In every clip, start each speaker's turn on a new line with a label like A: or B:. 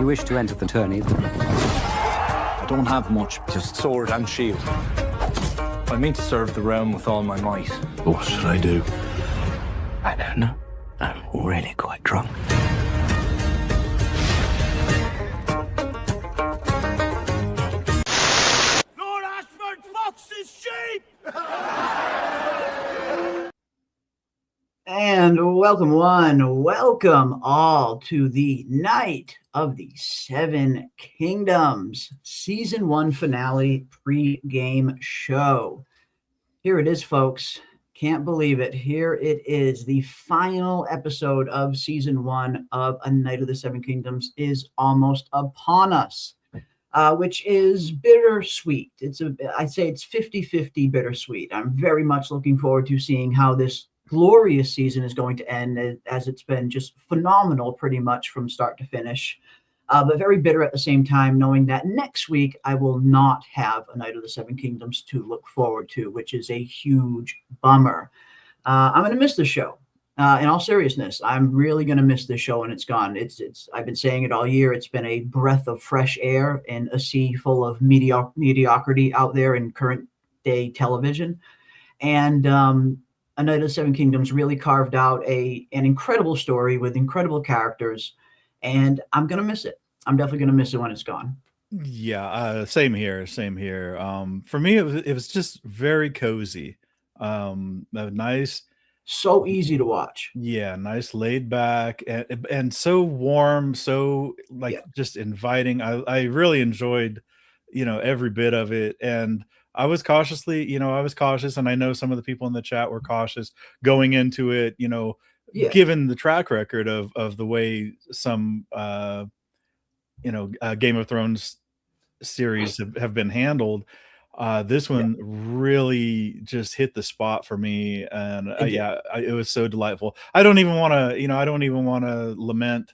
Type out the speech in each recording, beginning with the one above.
A: wish to enter the tourney?
B: I don't have much, just sword and shield. I mean to serve the realm with all my might.
C: What should I do?
D: I don't know. I'm really quite drunk.
E: Lord Ashford Fox's sheep!
F: And welcome all to the Night of the Seven Kingdoms Season 1 finale pre-game show. Here it is, folks. Can't believe it. Here it is. The final episode of Season 1 of A Night of the Seven Kingdoms is almost upon us, which is bittersweet. I'd say it's 50-50 bittersweet. I'm very much looking forward to seeing how this glorious season is going to end, as it's been just phenomenal pretty much from start to finish, but very bitter at the same time, knowing that next week I will not have A Night of the Seven Kingdoms to look forward to, which is a huge bummer. I'm going to miss the show. In all seriousness, I'm really going to miss this show when it's gone. I've been saying it all year. It's been a breath of fresh air in a sea full of mediocrity out there in current day television. And A Night of the Seven Kingdoms really carved out an incredible story with incredible characters, and I'm going to miss it. I'm definitely going to miss it when it's gone.
G: Yeah, same here. For me, it was just very cozy. Nice.
F: So easy to watch.
G: Yeah, nice, laid back, and so warm, so just inviting. I really enjoyed, every bit of it. And I was cautious, and I know some of the people in the chat were cautious going into it, given the track record of the way some, Game of Thrones series have been handled. This one really just hit the spot for me, and it was so delightful. I don't even want to lament,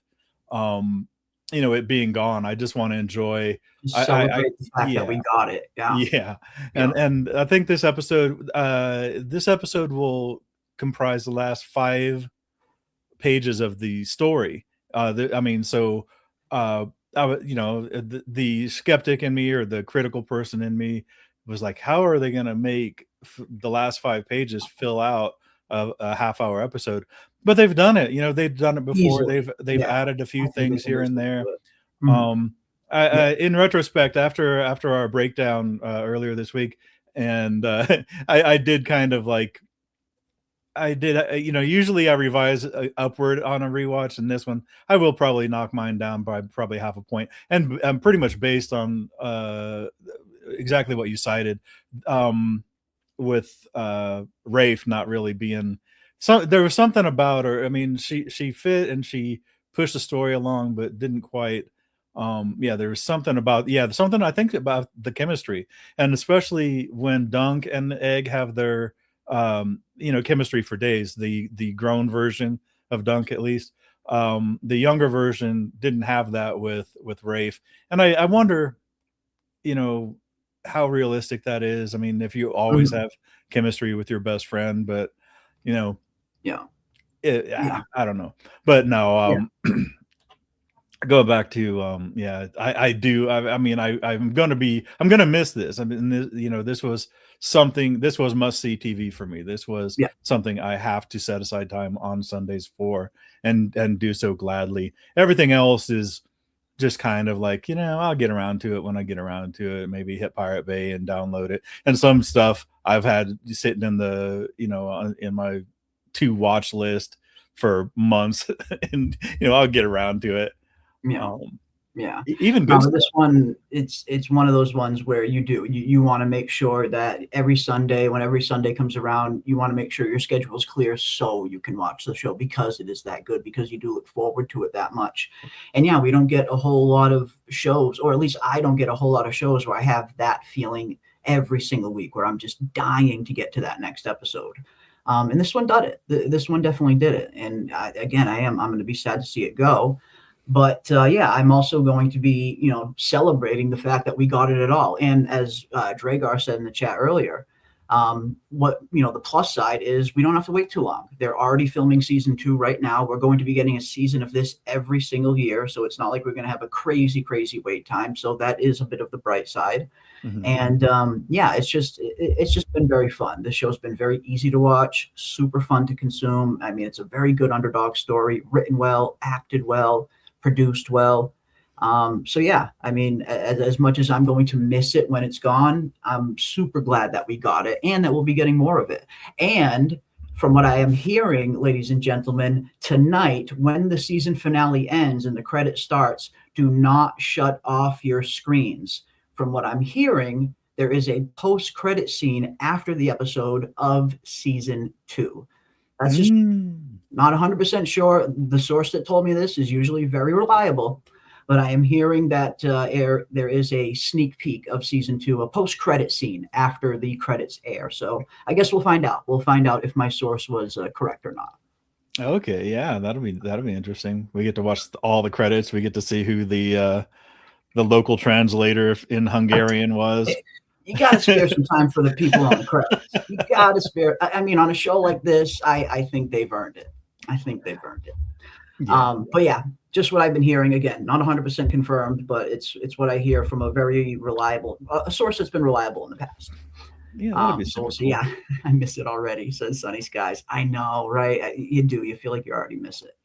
G: it being gone. I just want to enjoy.
F: Celebrate the fact that we got it.
G: Yeah. And I think this episode will comprise the last 5 pages of the story. The skeptic in me, or the critical person in me, was like, how are they going to make the last 5 pages fill out a half-hour episode? But they've done it. They've done it before.
F: Easily.
G: They've added a few things here and there.
F: Mm-hmm.
G: In retrospect, after our breakdown earlier this week, and I did kind of usually I revise upward on a rewatch, and this one I will probably knock mine down by probably half a point, and I'm pretty much based on exactly what you cited, with Rafe not really being. So there was something about her. I mean, she fit and she pushed the story along, but didn't quite. There was something about something I think about the chemistry, and especially when Dunk and Egg have their chemistry for days. The grown version of Dunk, at least, the younger version didn't have that with Rafe, and I wonder, how realistic that is. I mean, if you always have chemistry with your best friend, but I don't know, but no. Go back to I do. I'm gonna miss this. I mean, this was something. This was must see TV for me. This was something I have to set aside time on Sundays for, and do so gladly. Everything else is just kind of like, I'll get around to it when I get around to it. Maybe hit Pirate Bay and download it. And some stuff I've had sitting in the in my to watch list for months, and I'll get around to it. Even good
F: this one, it's one of those ones where you want to make sure that every Sunday, when every Sunday comes around, you want to make sure your schedule is clear so you can watch the show, because it is that good, because you do look forward to it that much. And we don't get a whole lot of shows, or at least I don't get a whole lot of shows where I have that feeling every single week, where I'm just dying to get to that next episode. And this one did it. This one definitely did it. And I'm going to be sad to see it go. But I'm also going to be, celebrating the fact that we got it at all. And as Dragar said in the chat earlier, What, the plus side is we don't have to wait too long. They're already filming season 2 right now. We're going to be getting a season of this every single year, so it's not like we're going to have a crazy wait time. So that is a bit of the bright side.
G: Mhm.
F: And yeah, it's just been very fun. The show's been very easy to watch, super fun to consume. I mean, it's a very good underdog story, written well, acted well, produced well. So yeah, I mean, as much as I'm going to miss it when it's gone, I'm super glad that we got it and that we'll be getting more of it. And from what I am hearing, ladies and gentlemen, tonight, when the season finale ends and the credit starts, do not shut off your screens. From what I'm hearing, there is a post-credit scene after the episode of season 2. That's just not 100% sure. The source that told me this is usually very reliable, but I am hearing that there is a sneak peek of season 2, a post-credit scene after the credits air. So I guess we'll find out. We'll find out if my source was correct or not.
G: Okay, yeah, that'll be interesting. We get to watch all the credits. We get to see who the local translator in Hungarian was.
F: You got to spare some time for the people on the credits. You got to spare. I mean, on a show like this, I think they've earned it. I think they've earned it.
G: Yeah.
F: But yeah, just what I've been hearing. Again, not 100% confirmed, but it's what I hear from a very reliable, a source that's been reliable in the past.
G: Yeah, that'll be super
F: So
G: cool.
F: yeah, I miss it already, says Sunny Skies. I know, right? You do. You feel like you already miss it.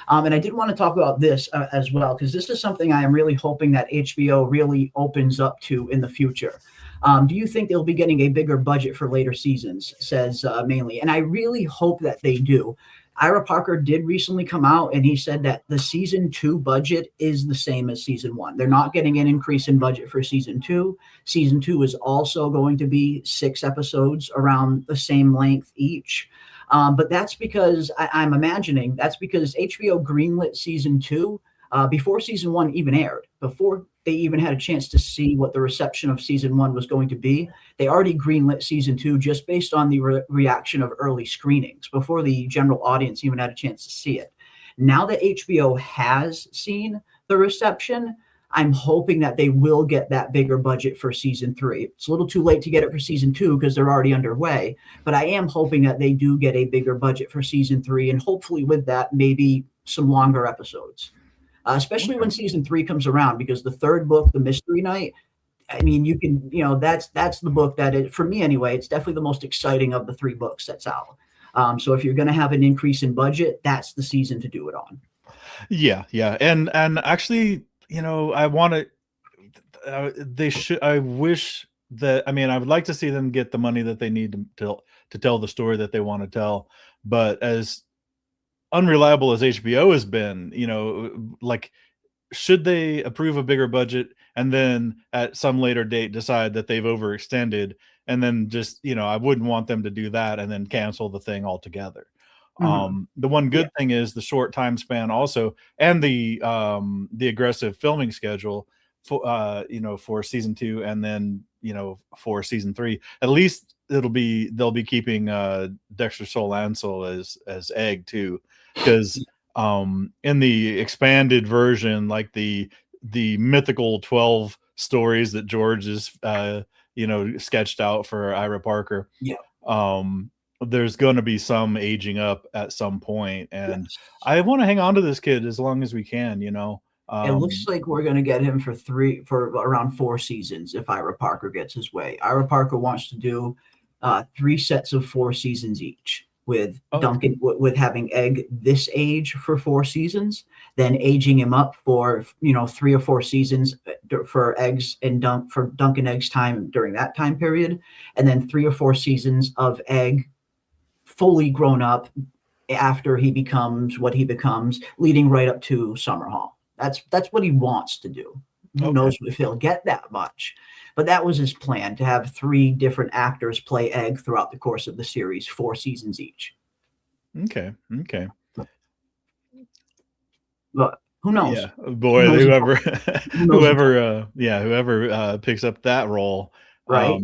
F: And I did want to talk about this as well, because this is something I am really hoping that HBO really opens up to in the future. Do you think they'll be getting a bigger budget for later seasons, says mainly? And I really hope that they do. Ira Parker did recently come out and he said that the season 2 budget is the same as season 1. They're not getting an increase in budget for season 2. Season 2 is also going to be 6 episodes around the same length each. But that's because I'm imagining that's because HBO greenlit season 2 before season 1 even aired, before they even had a chance to see what the reception of season 1 was going to be. They already greenlit season 2 just based on the reaction of early screenings, before the general audience even had a chance to see it. Now that HBO has seen the reception, I'm hoping that they will get that bigger budget for season 3. It's a little too late to get it for season 2 because they're already underway, but I am hoping that they do get a bigger budget for season 3, and hopefully with that, maybe some longer episodes. Especially when season 3 comes around, because the third book, The Mystery Night, I mean, you can, that's the book that is, for me anyway, it's definitely the most exciting of the 3 books that's out. So if you're going to have an increase in budget, that's the season to do it on.
G: Yeah, and actually, I want to. They should. I wish that. I mean, I would like to see them get the money that they need to tell the story that they want to tell. But as unreliable as HBO has been, like, should they approve a bigger budget and then at some later date decide that they've overextended, and then just, I wouldn't want them to do that and then cancel the thing altogether. The one good thing is the short time span also, and the aggressive filming schedule for season 2, and then for season 3. At least they'll be keeping Dexter Soul Ansel as Egg too, because in the expanded version, like the mythical 12 stories that George is sketched out for Ira Parker. There's going to be some aging up at some point, and
F: Yes.
G: I want to hang on to this kid as long as we can.
F: It looks like we're going to get him for around 4 seasons if Ira Parker gets his way. Ira Parker wants to do 3 sets of 4 seasons each, with Duncan, with having Egg this age for 4 seasons, then aging him up for 3 or 4 seasons for Eggs and Duncan Egg's time during that time period, and then 3 or 4 seasons of Egg fully grown up after he becomes what he becomes, leading right up to Summerhall. That's what he wants to do. Who knows if he'll get that much, but that was his plan, to have 3 different actors play Egg throughout the course of the series, 4 seasons each.
G: Okay.
F: But who knows?
G: Yeah, boy, whoever picks up that role,
F: right?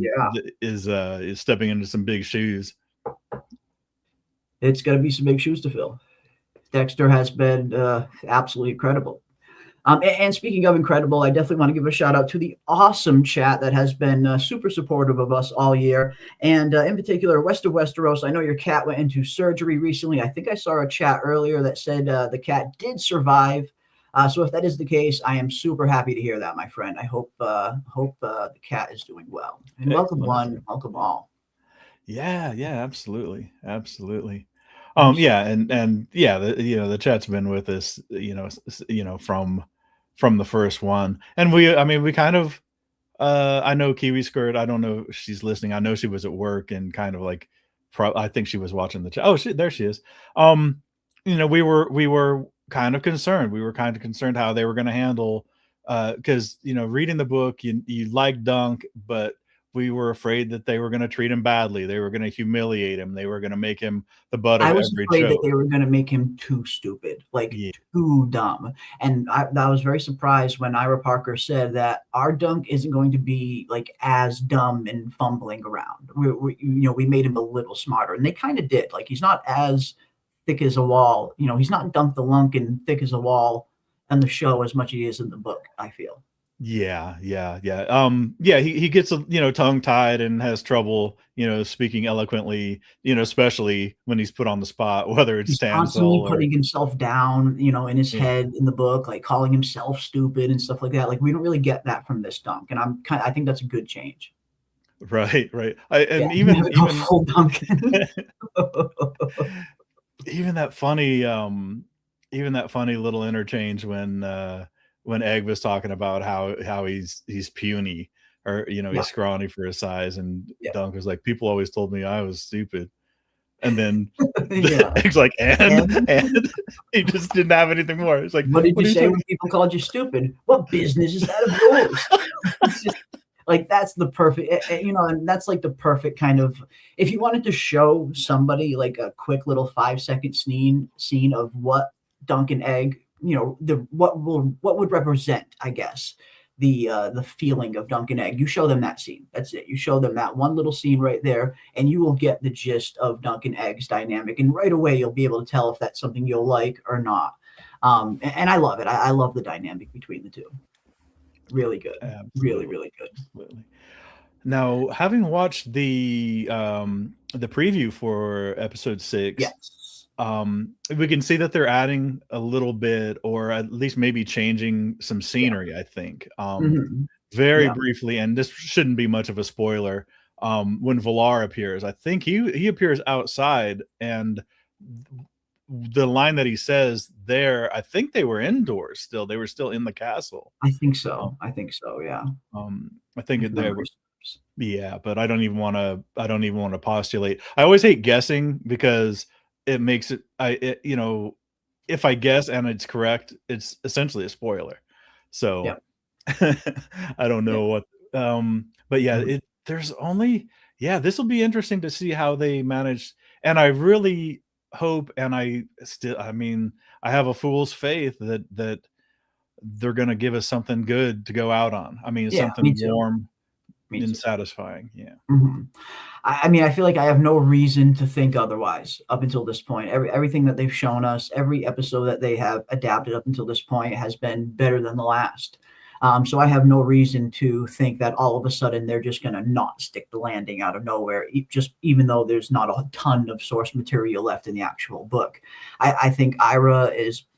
G: is stepping into some big shoes.
F: It's going to be some big shoes to fill. Dexter has been absolutely incredible. And speaking of incredible, I definitely want to give a shout out to the awesome chat that has been super supportive of us all year. And in particular, West of Westeros, I know your cat went into surgery recently. I think I saw a chat earlier that said the cat did survive. So if that is the case, I am super happy to hear that, my friend. I hope the cat is doing well. And welcome one, welcome all.
G: Yeah, absolutely, absolutely.
F: Absolutely.
G: Yeah, and yeah, the chat's been with us, from the first one, and I mean, we kind of, I know Kiwi Skirt. I don't know if she's listening. I know she was at work and kind of like, I think she was watching the chat. Oh, there she is. We were kind of concerned. We were kind of concerned how they were going to handle, because reading the book, you like Dunk, but we were afraid that they were going to treat him badly. They were going to humiliate him. They were going to make him the butt of
F: I was
G: every
F: afraid that
G: joke.
F: they were going to make him too stupid, like
G: Yeah.
F: too dumb. And I was very surprised when Ira Parker said that our Dunk isn't going to be like as dumb and fumbling around. We made him a little smarter, and they kind of did. Like he's not as thick as a wall. He's not Dunk the Lunk and thick as a wall in the show as much as he is in the book, I feel.
G: Yeah. He gets tongue tied and has trouble, speaking eloquently, especially when he's put on the spot, whether it's
F: He's constantly
G: Tansel or
F: putting himself down, in his
G: yeah.
F: head in the book, like calling himself stupid and stuff like that. Like we don't really get that from this Dunk, and I think that's a good change.
G: Right.
F: Even full Dunk.
G: Even that funny little interchange when Egg was talking about how he's puny, or he's scrawny for his size, and Dunk was like, people always told me I was stupid, and then Egg's like, and he just didn't have anything more. It's like,
F: what did you say when people called you stupid? What business is that of yours? It's just like that's the perfect, and that's like the perfect kind of, if you wanted to show somebody like a quick little 5-second scene of what Dunk and Egg, what would represent, I guess, the feeling of Dunk and Egg. You show them that scene. That's it. You show them that one little scene right there, and you will get the gist of Dunk and Egg's dynamic. And right away, you'll be able to tell if that's something you'll like or not. And I love it. I love the dynamic between the two. Really good.
G: Absolutely.
F: Really good.
G: Absolutely. Now, having watched the preview for episode 6,
F: yes,
G: we can see that they're adding a little bit, or at least maybe changing some scenery. I think very briefly, and this shouldn't be much of a spoiler. When Valar appears, I think he appears outside, and the line that he says there, I think they were indoors still. They were still in the castle.
F: I think so. Yeah.
G: I think they were. Yeah, but I don't even want to postulate. I always hate guessing because it makes it. If I guess and it's correct, it's essentially a spoiler. So I don't know what. But yeah, there's only. Yeah, this will be interesting to see how they manage. And I really hope, and I have a fool's faith that they're going to give us something good to go out on. I mean, something warm and satisfying. Yeah.
F: I mean, I feel like I have no reason to think otherwise up until this point. Everything that they've shown us, every episode that they have adapted up until this point has been better than the last. So I have no reason to think that all of a sudden they're just going to not stick the landing out of nowhere, even though there's not a ton of source material left in the actual book. I think Ira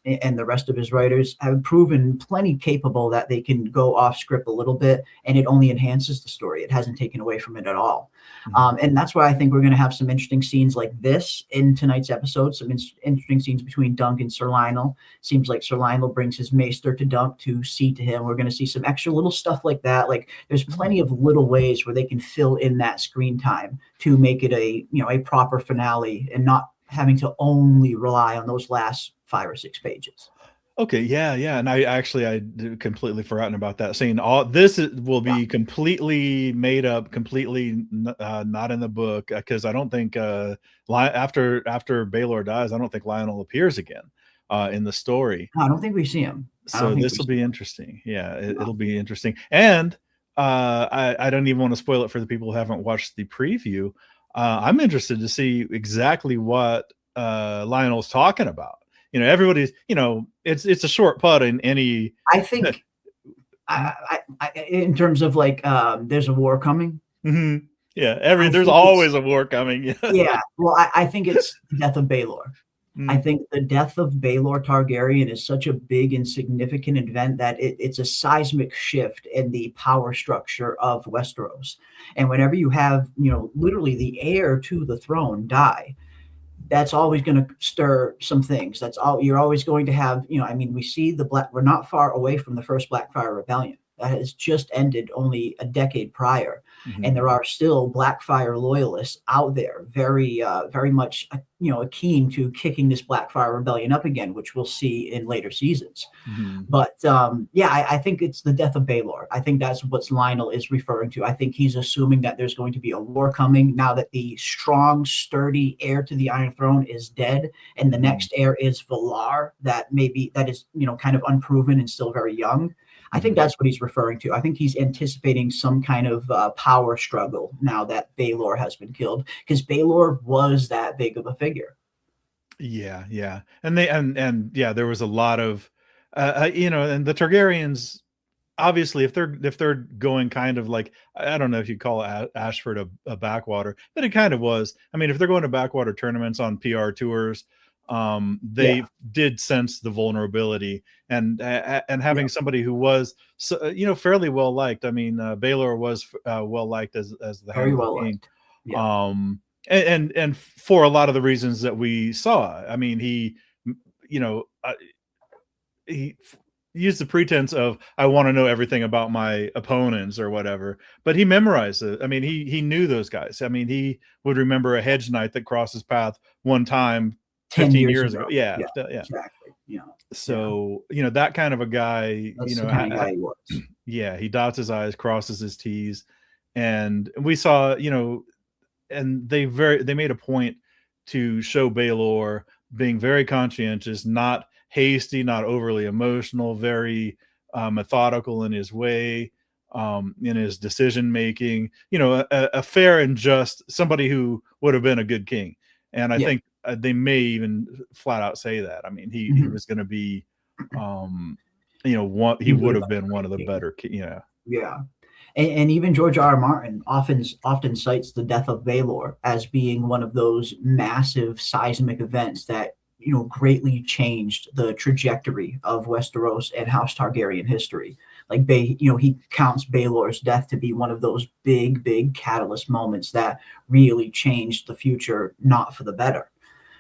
F: and the rest of his writers have proven plenty capable that they can go off script a little bit, and it only enhances the story. It hasn't taken away from it at all. And that's why I think we're going to have some interesting scenes like this in tonight's episode, some interesting scenes between Dunk and Sir Lionel. Seems like Sir Lionel brings his maester to Dunk to see to him. We're going to see some extra little stuff like that. Like there's plenty of little ways where they can fill in that screen time to make it a proper finale and not having to only rely on those last 5 or 6 pages.
G: Okay, yeah, and I completely forgotten about that scene. All this will be completely made up, completely not in the book, because I don't think after Baelor dies, I don't think Lionel appears again in the story.
F: I don't think we see him.
G: So this will be interesting. Yeah, it'll be interesting. And I don't even want to spoil it for the people who haven't watched the preview. I'm interested to see exactly what Lionel's talking about. everybody's, it's a short putt in any.
F: I think in terms of like there's a war coming.
G: Mm-hmm. Yeah, there's always a war coming.
F: Yeah, well, I think it's the death of Baelor. I think the death of Baelor Targaryen is such a big and significant event that it's a seismic shift in the power structure of Westeros. And whenever you have, literally the heir to the throne die, that's always going to stir some things. That's all you're always going to have. We see we're not far away from the first Blackfire Rebellion that has just ended only a decade prior.
G: Mm-hmm.
F: And there are still Blackfire loyalists out there, very much, keen to kicking this Blackfire Rebellion up again, which we'll see in later seasons.
G: Mm-hmm.
F: But I think it's the death of Baelor. I think that's what Lionel is referring to. I think he's assuming that there's going to be a war coming now that the strong, sturdy heir to the Iron Throne is dead, and the next heir is Valar. That is kind of unproven and still very young. I think that's what he's referring to. I think he's anticipating some kind of power struggle now that Baelor has been killed, because Baelor was that big of a figure.
G: Yeah, yeah, and there was a lot of, and the Targaryens, obviously, if they're going kind of like, I don't know if you call Ashford a backwater, but it kind of was. I mean, if they're going to backwater tournaments on PR tours, they did sense the vulnerability, and having somebody who was fairly well liked. I mean, Baelor was well liked as the
F: very well liked.
G: Yeah. And for a lot of the reasons that we saw. I mean, he used the pretense of, I want to know everything about my opponents or whatever, but he memorized it. I mean, he knew those guys. I mean, he would remember a hedge knight that crossed his path one time 15 years ago. Yeah.
F: Exactly. Yeah.
G: So, that kind of a guy,
F: that's the kind of guy he was.
G: Yeah, he dots his I's, crosses his T's. And we saw, and they made a point to show Baelor being very conscientious, not hasty, not overly emotional, very methodical in his way, in his decision making, a fair and just, somebody who would have been a good king. And I think they may even flat out say that. I mean, he was going to be, he would have been one of the better,
F: Yeah. And even George R. R. Martin often cites the death of Baelor as being one of those massive seismic events that greatly changed the trajectory of Westeros and House Targaryen history. Like he counts Baelor's death to be one of those big catalyst moments that really changed the future, not for the better.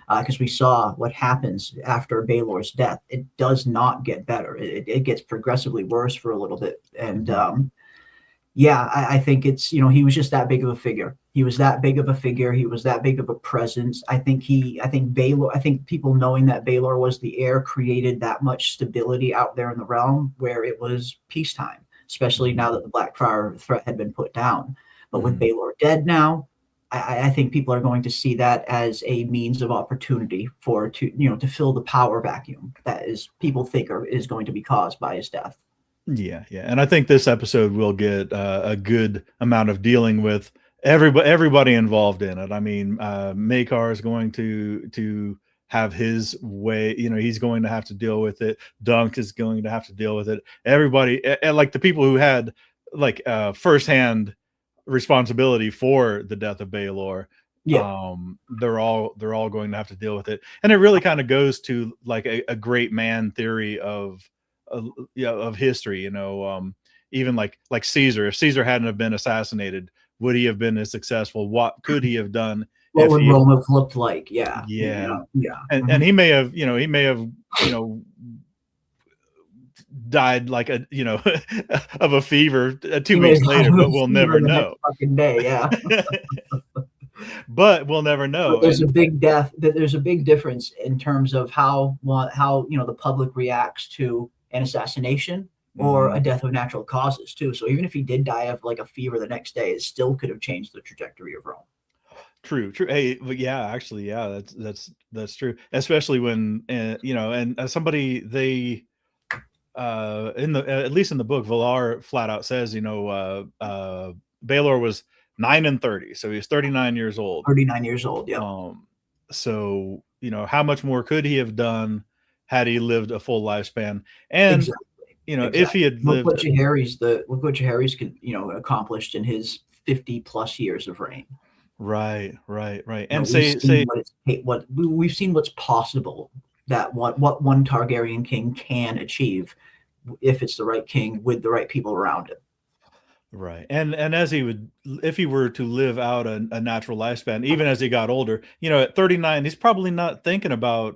F: Because we saw what happens after Baelor's death. It does not get better. It gets progressively worse for a little bit. And I think it's, he was just that big of a figure. He was that big of a figure. He was that big of a presence. I think people knowing that Baelor was the heir created that much stability out there in the realm where it was peacetime, especially now that the Blackfire threat had been put down. But with Baelor dead now, I think people are going to see that as a means of opportunity to fill the power vacuum that people think is going to be caused by his death.
G: Yeah, and I think this episode will get a good amount of dealing with everybody involved in it. I mean, Maekar is going to have his way. He's going to have to deal with it. Dunk is going to have to deal with it. Everybody, like the people who had firsthand responsibility for the death of Baelor. They're all going to have to deal with it, and it really kind of goes to like a great man theory of history. Even like Caesar. If Caesar hadn't have been assassinated, would he have been as successful? What could he have done?
F: What would Rome have looked like? Yeah.
G: And he may have died like of a fever 2 weeks later, but we'll never know.
F: Fucking day, yeah.
G: But we'll never know.
F: But there's a big difference in terms of how the public reacts to an assassination or a death of natural causes too. So even if he did die of like a fever the next day, it still could have changed the trajectory of Rome.
G: True. Hey, but actually, that's true. Especially when and somebody at least in the book, Valar flat out says, Baelor was 9 and 30, so he was 39 years old.
F: 39 years old, yeah.
G: So how much more could he have done? had he lived a full lifespan. And
F: Exactly.
G: you know, if
F: Exactly.
G: he had
F: Look
G: lived,
F: what Jaehaerys accomplished in his 50+ years of reign.
G: right,
F: You know,
G: and
F: we've seen what's possible, that what one Targaryen king can achieve if it's the right king with the right people around him.
G: right, and as he would, if he were to live out a natural lifespan, even as he got older, you know, at 39, he's probably not thinking about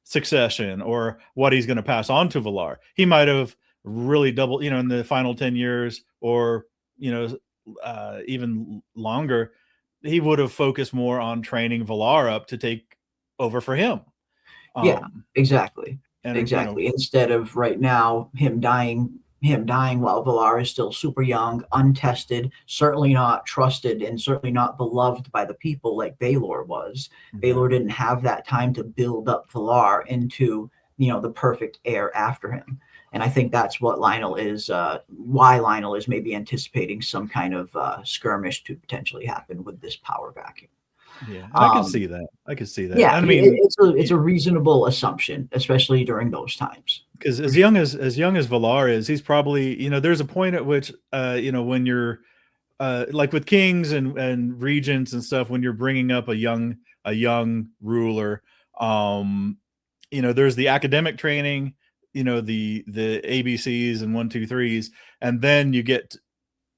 G: succession or what he's going to pass on to Valar. He might have really doubled, you know, in the final 10 years, or you know, even longer. He would have focused more on training Valar up to take over for him.
F: Yeah,
G: Um,
F: exactly.
G: and you know,
F: Exactly. Instead of right now him dying while Valar is still super young, untested, certainly not trusted, and certainly not beloved by the people like Baelor was.
G: right.
F: Baelor didn't have that time to build up Valar into, the perfect heir after him. And I think that's what Lionel is, why Lionel is maybe anticipating some kind of skirmish to potentially happen with this power vacuum.
G: Yeah, and I can
F: Um,
G: see that. I can see that.
F: yeah,
G: I mean,
F: it's a reasonable assumption, especially during those times.
G: because as young as Valar is, he's probably, you know, there's a point at which, you know, when you're like with kings and regents and stuff, when you're bringing up a young ruler, um, you know, there's the academic training, you know, the ABCs and 1, 2, 3s, and then you get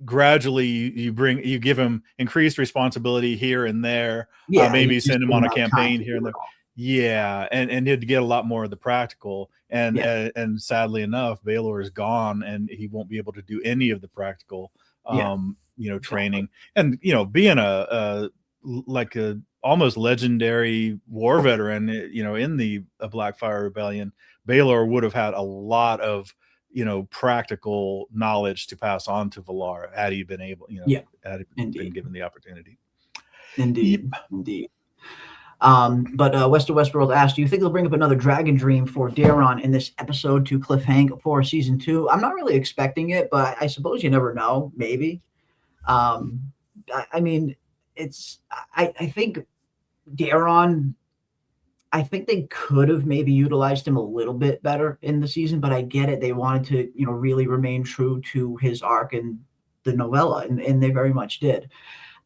G: gradually you give him increased responsibility here and there,
F: Yeah, you
G: maybe
F: just
G: send him
F: give
G: on a
F: enough time
G: campaign
F: to
G: here and
F: do it
G: there.
F: all.
G: Yeah, and he'd get a lot more of the practical, and
F: Yeah,
G: sadly enough, Baylor is gone, and he won't be able to do any of the practical,
F: yeah,
G: you know,
F: exactly.
G: training. And you know, being a like a almost legendary war veteran, you know, in the Blackfire Rebellion, Baylor would have had a lot of, you know, practical knowledge to pass on to Valar had he been able, you know,
F: Yeah,
G: had he been
F: indeed,
G: given the opportunity. Yep.
F: indeed. But West of Westworld asked, do you think they'll bring up another dragon dream for Daron in this episode to cliffhanger for season 2? I'm not really expecting it, but I suppose you never know. Maybe. Um, I mean, I think Daron. I think they could have maybe utilized him a little bit better in the season, but I get it. They wanted to, really remain true to his arc in the novella, and they very much did.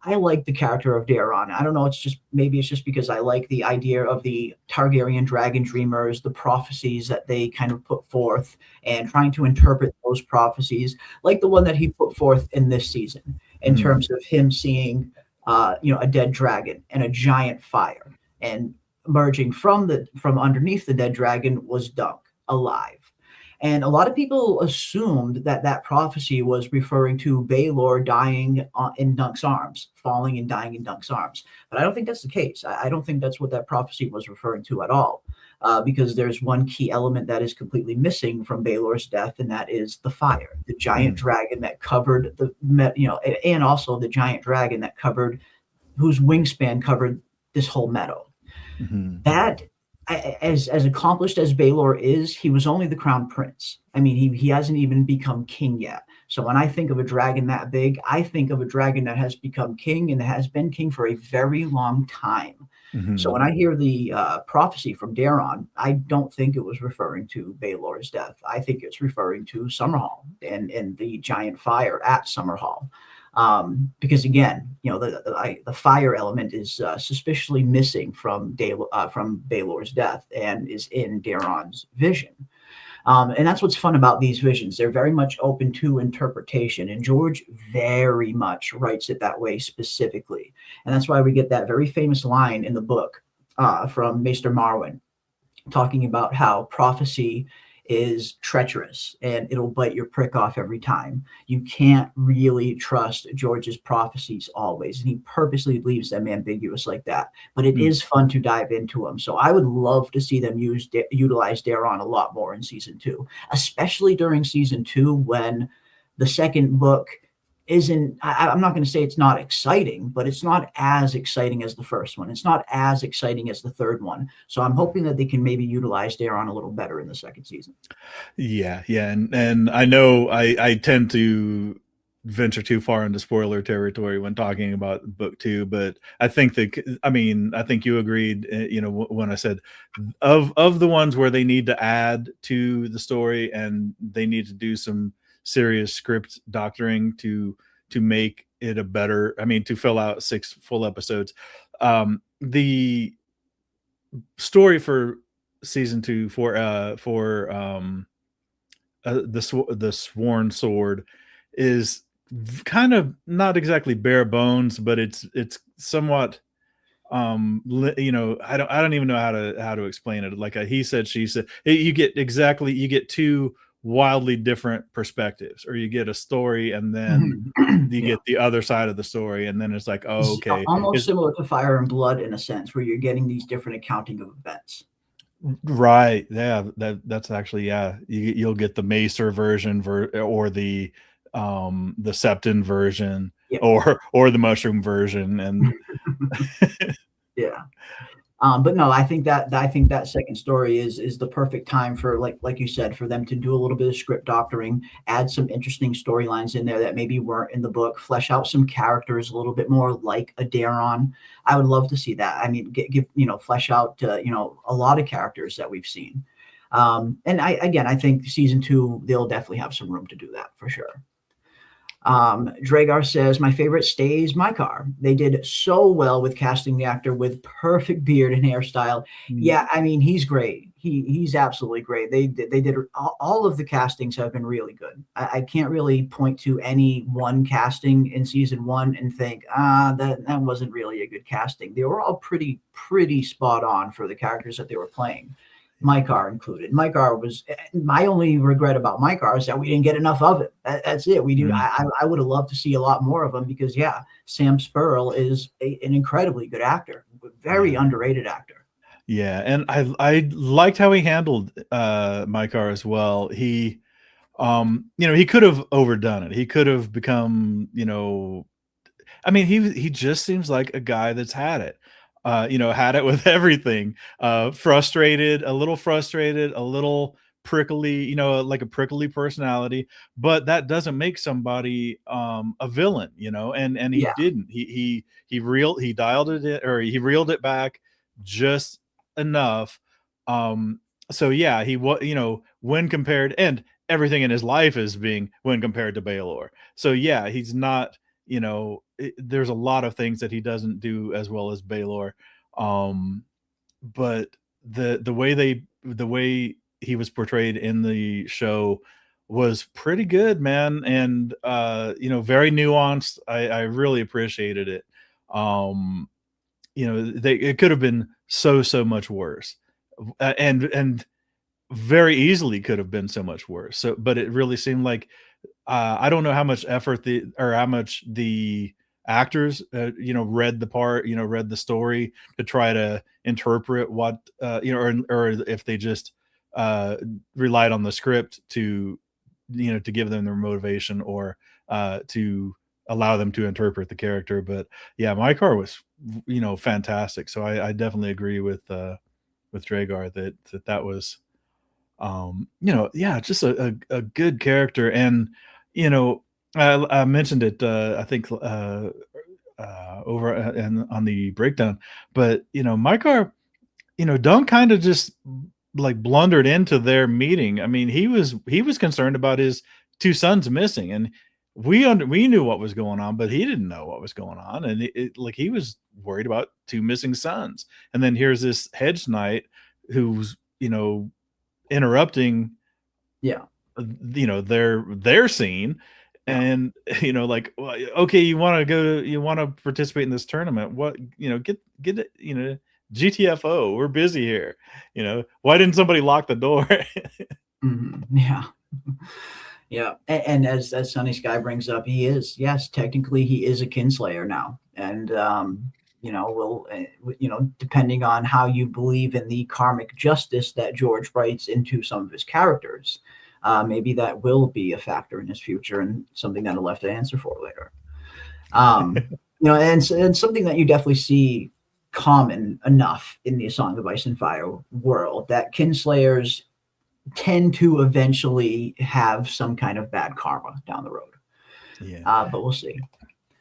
F: I like the character of Daron. I don't know. It's just because I like the idea of the Targaryen dragon dreamers, the prophecies that they kind of put forth, and trying to interpret those prophecies, like the one that he put forth in this season, in
G: Mhm.
F: terms of him seeing, a dead dragon and a giant fire, and emerging from underneath the dead dragon was Dunk, alive. And a lot of people assumed that that prophecy was referring to Baelor dying in Dunk's arms, falling and dying in Dunk's arms. But I don't think that's the case. I don't think that's what that prophecy was referring to at all, because there's one key element that is completely missing from Baelor's death, and that is the fire, the giant
G: Mhm.
F: dragon that covered and also the giant dragon that covered, whose wingspan covered this whole meadow.
G: Mhm.
F: That, as accomplished as Baelor is, he was only the crown prince. I mean, he hasn't even become king yet. So when I think of a dragon that big, I think of a dragon that has become king and has been king for a very long time. So when
G: Mhm.
F: I hear the prophecy from Daron, I don't think it was referring to Baelor's death. I think it's referring to Summerhall and the giant fire at Summerhall. Because again, the fire element is suspiciously missing from Baelor's death and is in Daron's vision. And that's what's fun about these visions. They're very much open to interpretation, and George very much writes it that way specifically. And that's why we get that very famous line in the book from Maester Marwyn, talking about how prophecy is treacherous and it'll bite your prick off every time. You can't really trust George's prophecies always, and he purposely leaves them ambiguous like that. But it
G: Mm.
F: is fun to dive into them. So I would love to see them utilize Daron a lot more in season 2, especially during season 2 when the second book isn't. I'm not going to say it's not exciting, but it's not as exciting as the first one. It's not as exciting as the third one. So I'm hoping that they can maybe utilize Daron a little better in the second season.
G: Yeah, and I know I tend to venture too far into spoiler territory when talking about book 2, but I think I think you agreed, when I said of the ones where they need to add to the story and they need to do some serious script doctoring to make it a better, to fill out 6 full episodes. The story for season 2 for the Sworn Sword is kind of not exactly bare bones, but it's somewhat I don't even know how to explain it. Like a he said, she said. You get 2 wildly different perspectives, or you get a story and then you
F: Yeah.
G: get the other side of the story, and then it's like, oh,
F: It's
G: okay,
F: almost similar to Fire and Blood in a sense, where you're getting these different accounting of events.
G: right, yeah, that's actually, yeah, you'll get the Macer version or the Septon version,
F: Yeah.
G: or the Mushroom version, and
F: Yeah. But no, I think that second story is the perfect time for, like you said, for them to do a little bit of script doctoring, add some interesting storylines in there that maybe weren't in the book, flesh out some characters a little bit more like a Daron. I would love to see that. I mean, give flesh out a lot of characters that we've seen. And I think season 2 they'll definitely have some room to do that for sure. Dragar says, my favorite stays my car. They did so well with casting the actor with perfect beard and hairstyle. Yeah, I mean, he's great. He's absolutely great. They did all of the castings have been really good. I can't really point to any one casting in season 1 and think, that wasn't really a good casting. They were all pretty spot on for the characters that they were playing. Mykar included. Mykar was my only regret about Mykar is that we didn't get enough of it. That's it. We do. I would have loved to see a lot more of him because Sam Spurl is an incredibly good actor, very underrated actor.
G: Yeah, and I liked how he handled Mykar as well. He he could have overdone it. He could have become, he just seems like a guy that's had it. Had it with everything. Frustrated, a little prickly, like a prickly personality, but that doesn't make somebody a villain, and he didn't. He dialed it in, or he reeled it back just enough. So yeah, he was, when compared, and everything in his life is being when compared to Baelor. So yeah, he's not, there's a lot of things that he doesn't do as well as Baelor, but the way he was portrayed in the show was pretty good, man, and very nuanced. I really appreciated it. It could have been so much worse, and very easily could have been so much worse. So, but it really seemed like, I don't know how much effort how much the actors, read the part, read the story to try to interpret what, or if they just relied on the script to give them their motivation, or to allow them to interpret the character. But yeah, my car was, fantastic. So I definitely agree with Dragar that was, just a good character. And I mentioned it, I think, over and on the breakdown, but my car, Dunk kind of just like blundered into their meeting. I mean, he was concerned about his 2 sons missing, and we knew what was going on, but he didn't know what was going on, and like he was worried about 2 missing sons. And then here's this hedge knight who's interrupting their scene, and like, well, okay, you want to participate in this tournament, what, get it, GTFO, we're busy here, why didn't somebody lock the door?
F: Yeah, and as Sunny Sky brings up, technically he is a kinslayer now, and depending on how you believe in the karmic justice that George writes into some of his characters, maybe that will be a factor in his future, and something that I'll have to answer for later. And something that you definitely see common enough in the A Song of Ice and Fire world, that kinslayers tend to eventually have some kind of bad karma down the road.
G: Yeah.
F: But we'll see.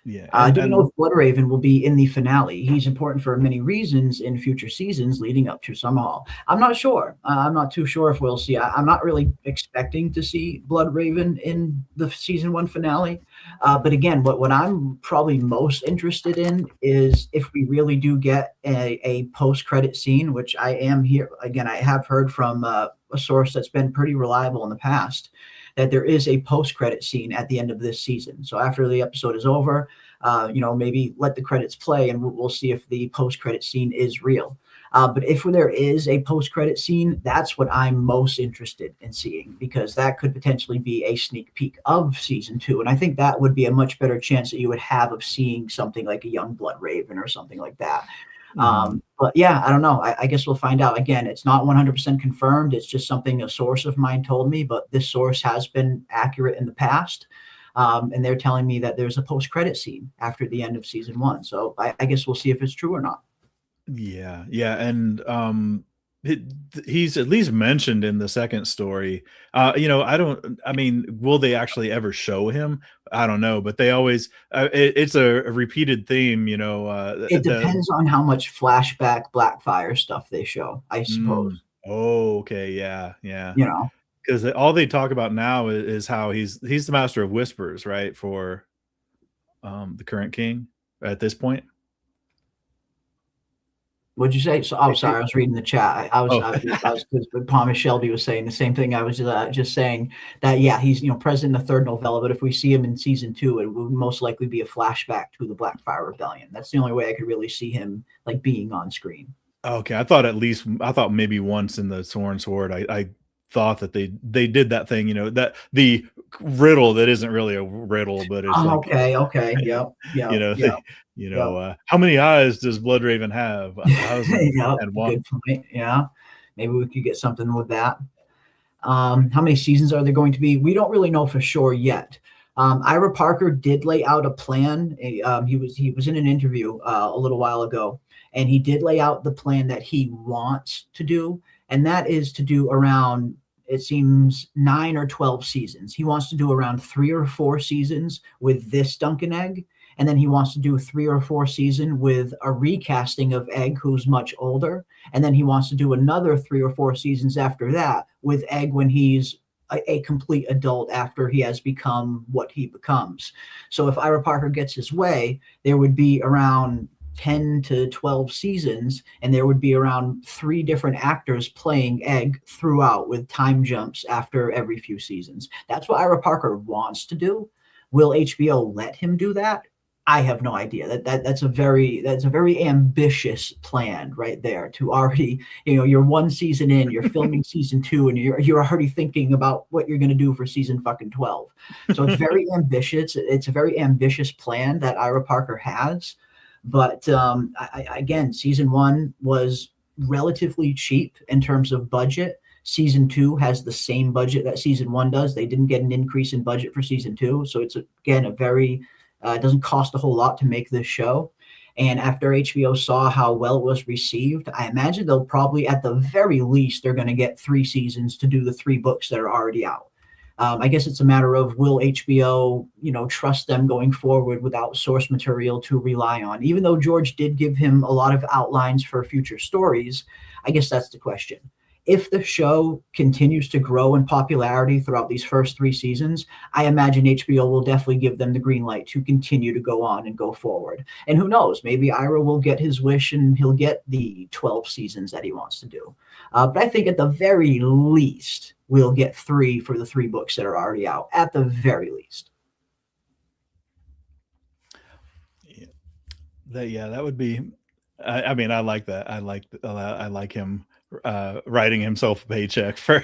G: Yeah.
F: I don't know if Bloodraven will be in the finale. He's important for many reasons in future seasons leading up to Summerhall. I'm not sure. I'm not too sure if we'll see. I'm not really expecting to see Bloodraven in the season 1 finale. But again, what I'm probably most interested in is if we really do get a post-credit scene, which I am here. Again, I have heard from a source that's been pretty reliable in the past, that there is a post-credit scene at the end of this season. So after the episode is over, maybe let the credits play and we'll see if the post-credit scene is real. But if there is a post-credit scene, that's what I'm most interested in seeing, because that could potentially be a sneak peek of season 2. And I think that would be a much better chance that you would have of seeing something like a young Bloodraven or something like that. But yeah, I don't know. I guess we'll find out. Again, it's not 100% confirmed. It's just something a source of mine told me, but this source has been accurate in the past. And they're telling me that there's a post-credit scene after the end of season 1. So I guess we'll see if it's true or not.
G: Yeah. And he's at least mentioned in the second story. Will they actually ever show him? I don't know, but they always it's a repeated theme.
F: It depends on how much flashback Blackfire stuff they show, I suppose.
G: Oh, okay, yeah. Because all they talk about now is how he's the master of whispers, right, for the current king at this point.
F: What'd you say? So, sorry, I was reading the chat. I was Thomas Shelby was saying the same thing. I was just saying that, yeah, he's present in the third novella, but if we see him in season 2, it would most likely be a flashback to the Blackfire Rebellion. That's the only way I could really see him like being on screen.
G: Okay, I thought maybe once in the Sworn Sword, I thought that they did that thing, that the riddle that isn't really a riddle, but it's
F: okay, yep.
G: How many eyes does Bloodraven have? 1,001.
F: Good point. Yeah, maybe we could get something with that. How many seasons are there going to be? We don't really know for sure yet. Ira Parker did lay out a plan. He was in an interview a little while ago, and he did lay out the plan that he wants to do, and that is to do around, it seems, 9 or 12 seasons. He wants to do around 3 or 4 seasons with this Duncan Egg, and then he wants to do 3 or 4 seasons with a recasting of Egg, who's much older, and then he wants to do another 3 or 4 seasons after that with Egg when he's a complete adult after he has become what he becomes. So if Ira Parker gets his way, there would be around 10 to 12 seasons, and there would be around 3 different actors playing Egg throughout with time jumps after every few seasons. That's what Ira Parker wants to do. Will HBO let him do that? I have no idea. That's a very ambitious plan right there, to already, you're 1 season in, you're filming season 2, and you're already thinking about what you're going to do for season fucking 12. So it's very ambitious. It's a very ambitious plan that Ira Parker has. But again, season 1 was relatively cheap in terms of budget. Season 2 has the same budget that season 1 does. They didn't get an increase in budget for season 2. So it's, again, it doesn't cost a whole lot to make this show. And after HBO saw how well it was received, I imagine they'll probably, at the very least, they're going to get 3 seasons to do the 3 books that are already out. I guess it's a matter of, will HBO, trust them going forward without source material to rely on? Even though George did give him a lot of outlines for future stories, I guess that's the question. If the show continues to grow in popularity throughout these first 3 seasons, I imagine HBO will definitely give them the green light to continue to go on and go forward. And who knows, maybe Ira will get his wish and he'll get the 12 seasons that he wants to do. But I think at the very least, we'll get 3 for the 3 books that are already out, at the very least.
G: That would be. I like that. I like him writing himself a paycheck for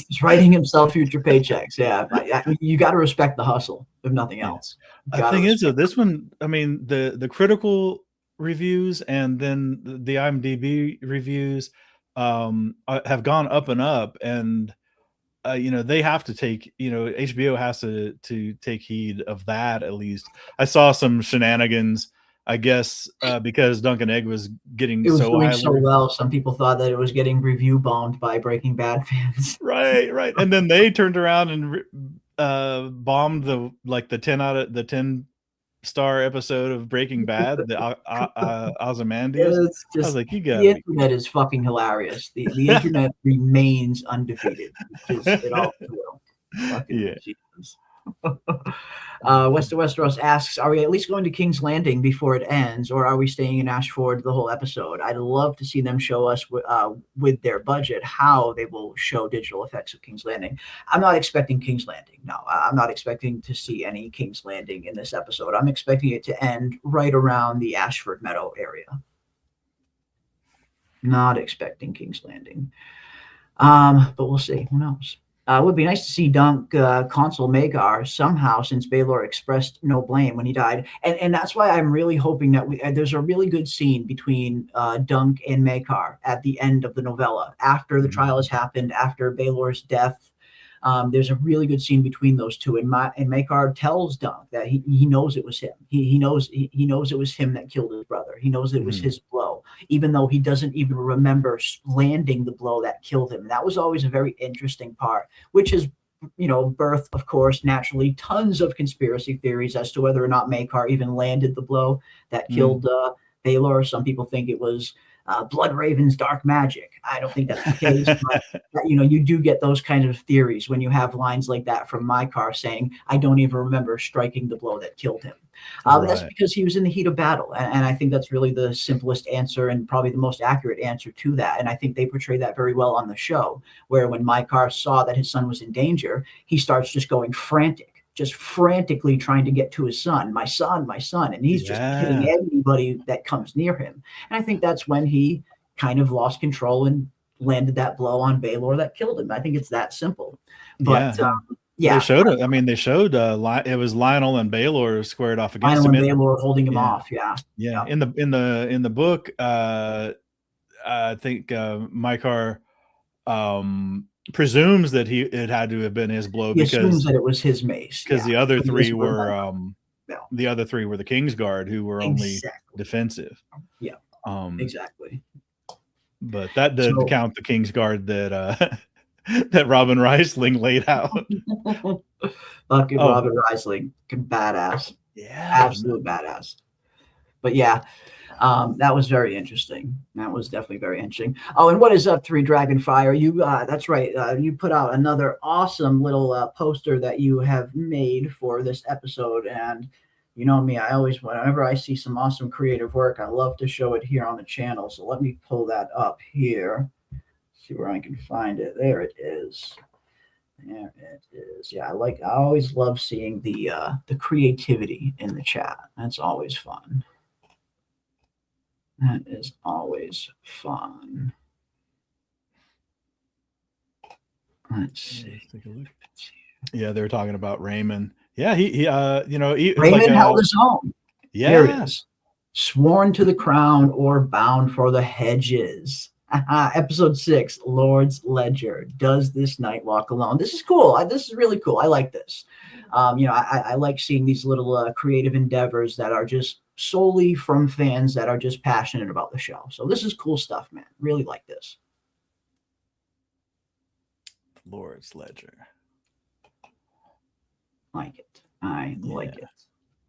F: He's writing himself future paychecks. Yeah, you got to respect the hustle, if nothing else.
G: The thing is, this one, the critical reviews and then the IMDb reviews have gone up and up, and they have to take, HBO has to take heed of that. At least I saw some shenanigans, I guess, because Duncan Egg was doing so well.
F: Some people thought that it was getting review bombed by Breaking Bad fans.
G: Right. And then they turned around and bombed the 10-star episode of Breaking Bad, the Ozymandias.
F: It's
G: I was
F: just
G: like, you
F: the
G: got me.
F: internet is fucking hilarious. The internet remains undefeated. It all will. Fucking
G: Yeah.
F: Jesus. Westeros asks, are we at least going to King's Landing before it ends, or are we staying in Ashford the whole episode? I'd love to see them show us with their budget how they will show digital effects of King's Landing. I'm not expecting King's Landing. No, I'm not expecting to see any King's Landing in this episode. I'm expecting it to end right around the Ashford Meadow area. Not expecting King's Landing. But we'll see. Who knows? It would be nice to see Dunk console Magar somehow, since Baelor expressed no blame when he died. And that's why I'm really hoping that there's a really good scene between Dunk and Magar at the end of the novella. After the trial has happened, after Baelor's death, there's a really good scene between those two. And Magar tells Dunk that he knows it was him. He knows it was him that killed his brother. He knows it was his blow, even though he doesn't even remember landing the blow that killed him. And that was always a very interesting part, which is, birth, of course, naturally, tons of conspiracy theories as to whether or not Magar even landed the blow that killed Baelor. Some people think it was Bloodraven's dark magic. I don't think that's the case. But, you do get those kinds of theories when you have lines like that from Magar saying, I don't even remember striking the blow that killed him. But that's because he was in the heat of battle. And I think that's really the simplest answer and probably the most accurate answer to that. And I think they portray that very well on the show, where when Magar saw that his son was in danger, he starts just going frantic, just frantically trying to get to his son, my son, my son. And he's just hitting anybody that comes near him. And I think that's when he kind of lost control and landed that blow on Baelor that killed him. I think it's that simple. But they showed it.
G: I mean, they showed it was Lionel and Baelor squared off against
F: him.
G: Lionel and
F: Baelor holding him off.
G: Yeah. In the book, I think Magar presumes that it had to have been his blow
F: because assumes that it was his mace.
G: Because the other three were the Kingsguard, who were only defensive.
F: Yeah. Exactly.
G: But that doesn't count the Kingsguard that that Robin Reisling laid out.
F: Fucking Robin Reisling, badass.
G: Yeah,
F: absolute badass. But yeah, that was very interesting. That was definitely very interesting. Oh, and what is up, Three Dragonfire? You, that's right. You put out another awesome little poster that you have made for this episode, and you know me, I always, whenever I see some awesome creative work, I love to show it here on the channel. So let me pull that up here. See where I can find it. There it is. There it is. Yeah, I always love seeing the creativity in the chat. That's always fun. That is always fun. Let's see.
G: Let's take a look. Yeah, they were talking about Raymond. Yeah, he
F: Raymond held his own.
G: Yeah,
F: there it is. Sworn to the crown or bound for the hedges. Episode 6, Lord's Ledger. Does this knight walk alone? This is cool. This is really cool. I like this. I like seeing these little creative endeavors that are just solely from fans that are just passionate about the show. So this is cool stuff, man. Really like this.
G: Lord's Ledger.
F: Like it. I like it.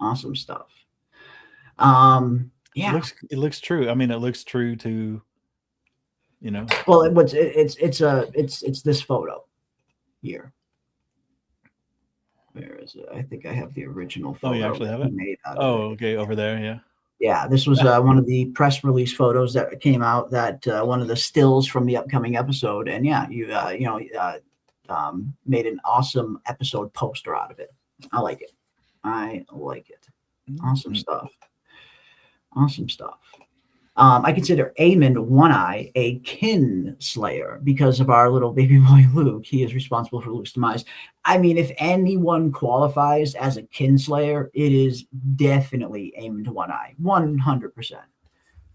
F: Awesome stuff. Yeah.
G: It looks true. I mean, it looks true to,
F: Well, it's this photo here. Where is it? I think I have the original photo.
G: Oh, you actually have it? Okay, over there, yeah.
F: Yeah, this was one of the press release photos that came out. That one of the stills from the upcoming episode, and yeah, you made an awesome episode poster out of it. I like it. Awesome stuff. Awesome stuff. I consider Aemond One Eye a kin slayer because of our little baby boy Luke. He is responsible for Luke's demise. I mean, if anyone qualifies as a kin slayer, it is definitely Aemond One Eye. 100%.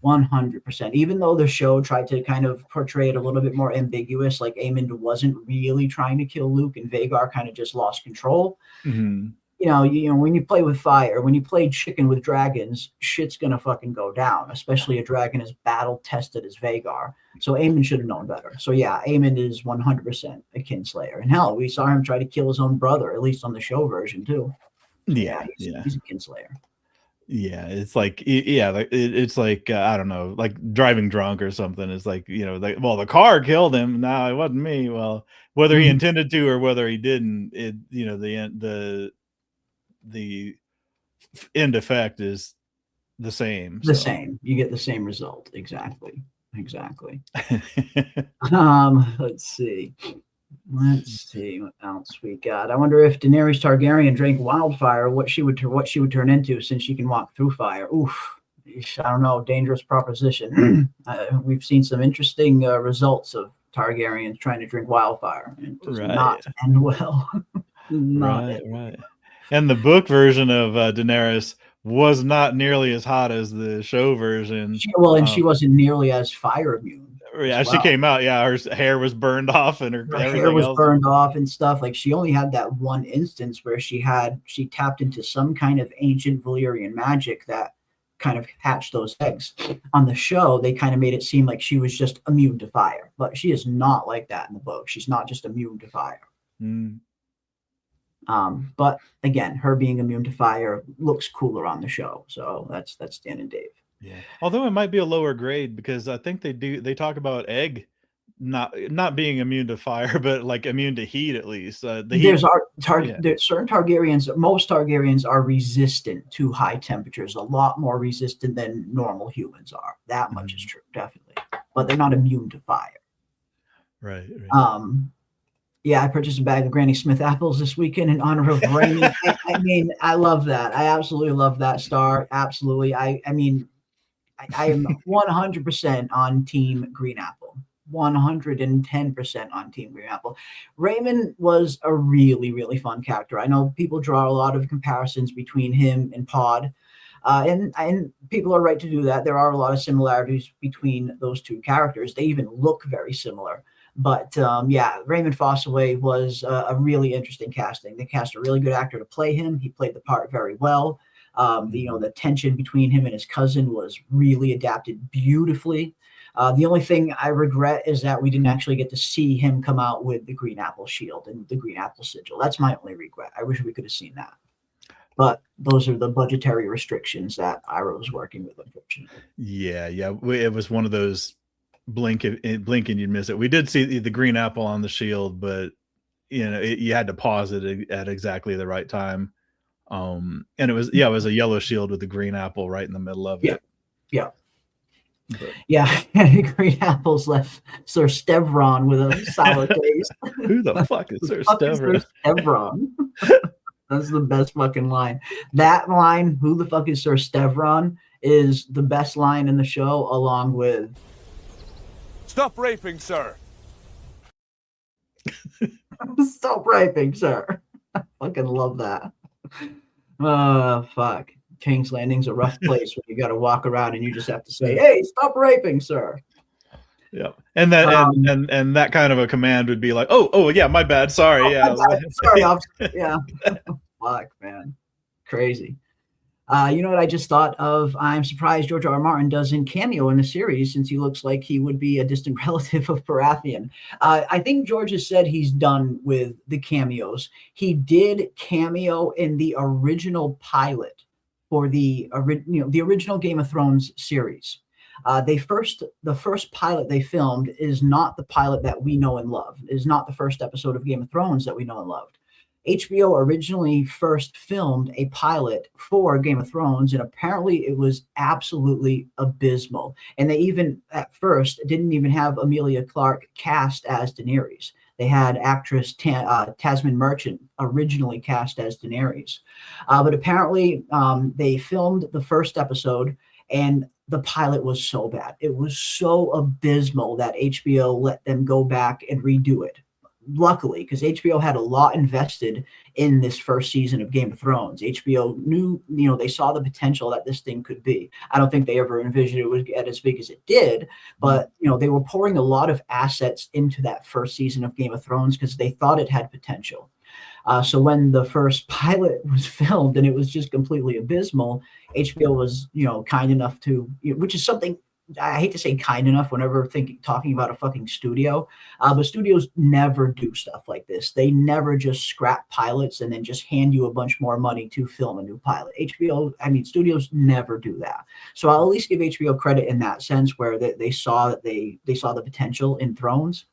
F: 100%. Even though the show tried to kind of portray it a little bit more ambiguous, like Aemond wasn't really trying to kill Luke and Vhagar kind of just lost control.
G: Mm-hmm.
F: when you play with fire, when you play chicken with dragons, shit's gonna fucking go down, especially a dragon as battle tested as Vagar. So Aemon should have known better. So yeah, Aemon is 100% a kinslayer. And hell, we saw him try to kill his own brother, at least on the show version too.
G: Yeah,
F: he's a kinslayer.
G: Yeah, it's like it's like I don't know, like driving drunk or something. It's like, well, the car killed him. No, it wasn't me. Well, whether he intended to or whether he didn't, the end effect is the same.
F: Same. You get the same result. Exactly. Let's see what else we got. I wonder if Daenerys Targaryen drank wildfire, what she would turn into, since she can walk through fire. Oof. I don't know. Dangerous proposition. We've seen some interesting results of Targaryens trying to drink wildfire. It does not end well.
G: Right. And the book version of Daenerys was not nearly as hot as the show version.
F: She wasn't nearly as fire immune.
G: Yeah, she came out. Yeah, her hair was burned off, and her hair was
F: burned off and stuff. Like, she only had that one instance where she tapped into some kind of ancient Valyrian magic that kind of hatched those eggs. On the show, they kind of made it seem like she was just immune to fire, but she is not like that in the book. She's not just immune to fire. But again, her being immune to fire looks cooler on the show. So that's Dan and Dave.
G: Yeah. Although it might be a lower grade, because I think they talk about egg not being immune to fire, but like immune to heat at least.
F: There's certain Targaryens, most Targaryens are resistant to high temperatures, a lot more resistant than normal humans are. That much is true, definitely. But they're not immune to fire.
G: Right.
F: Yeah, I purchased a bag of Granny Smith apples this weekend in honor of Raymond. I mean, I love that. I absolutely love that star. Absolutely. I mean, I am 100% on Team Green Apple. 110% on Team Green Apple. Raymond was a really, really fun character. I know people draw a lot of comparisons between him and Pod, and people are right to do that. There are a lot of similarities between those two characters. They even look very similar. But Raymond Fossaway was a really interesting casting. They cast a really good actor to play him. He played the part very well. The tension between him and his cousin was really adapted beautifully. The only thing I regret is that we didn't actually get to see him come out with the Green Apple shield and the Green Apple sigil. That's my only regret. I wish we could have seen that. But those are the budgetary restrictions that Ira was working with, unfortunately.
G: Yeah. It was one of those blink and you'd miss it. We did see the Green Apple on the shield, but you had to pause it at exactly the right time. And it was a yellow shield with the green apple right in the middle of it.
F: Yeah. Green apples left Sir Stevron with a sour taste.
G: Who the fuck is Sir Stevron?
F: That's the best fucking line. That line, "Who the fuck is Sir Stevron?" is the best line in the show, along with
E: "Stop raping, sir."
F: Stop raping, sir. I fucking love that. Oh, fuck. King's Landing's a rough place where you got to walk around and you just have to say, "Hey, stop raping, sir."
G: Yeah, and that and that kind of a command would be like, "Oh, yeah, my bad, sorry,
F: sorry, officer." Yeah, fuck, man, crazy. You know what I just thought of? I'm surprised George R.R. Martin doesn't cameo in the series, since he looks like he would be a distant relative of Baratheon. I think George has said he's done with the cameos. He did cameo in the original pilot for the original Game of Thrones series. The first pilot they filmed is not the pilot that we know and love. It is not the first episode of Game of Thrones that we know and loved. HBO originally first filmed a pilot for Game of Thrones, and apparently it was absolutely abysmal. And they even, at first, didn't even have Emilia Clarke cast as Daenerys. They had actress Tasmin Merchant originally cast as Daenerys. But apparently they filmed the first episode, and the pilot was so bad. It was so abysmal that HBO let them go back and redo it. Luckily, because HBO had a lot invested in this first season of Game of Thrones. HBO knew, they saw the potential that this thing could be. I don't think they ever envisioned it would get as big as it did, but, they were pouring a lot of assets into that first season of Game of Thrones because they thought it had potential. So when the first pilot was filmed and it was just completely abysmal, HBO was, kind enough to, which is something I hate to say kind enough whenever talking about a fucking studio, but studios never do stuff like this. They never just scrap pilots and then just hand you a bunch more money to film a new pilot. Studios never do that. So I'll at least give HBO credit in that sense, where they saw that they saw the potential in Thrones.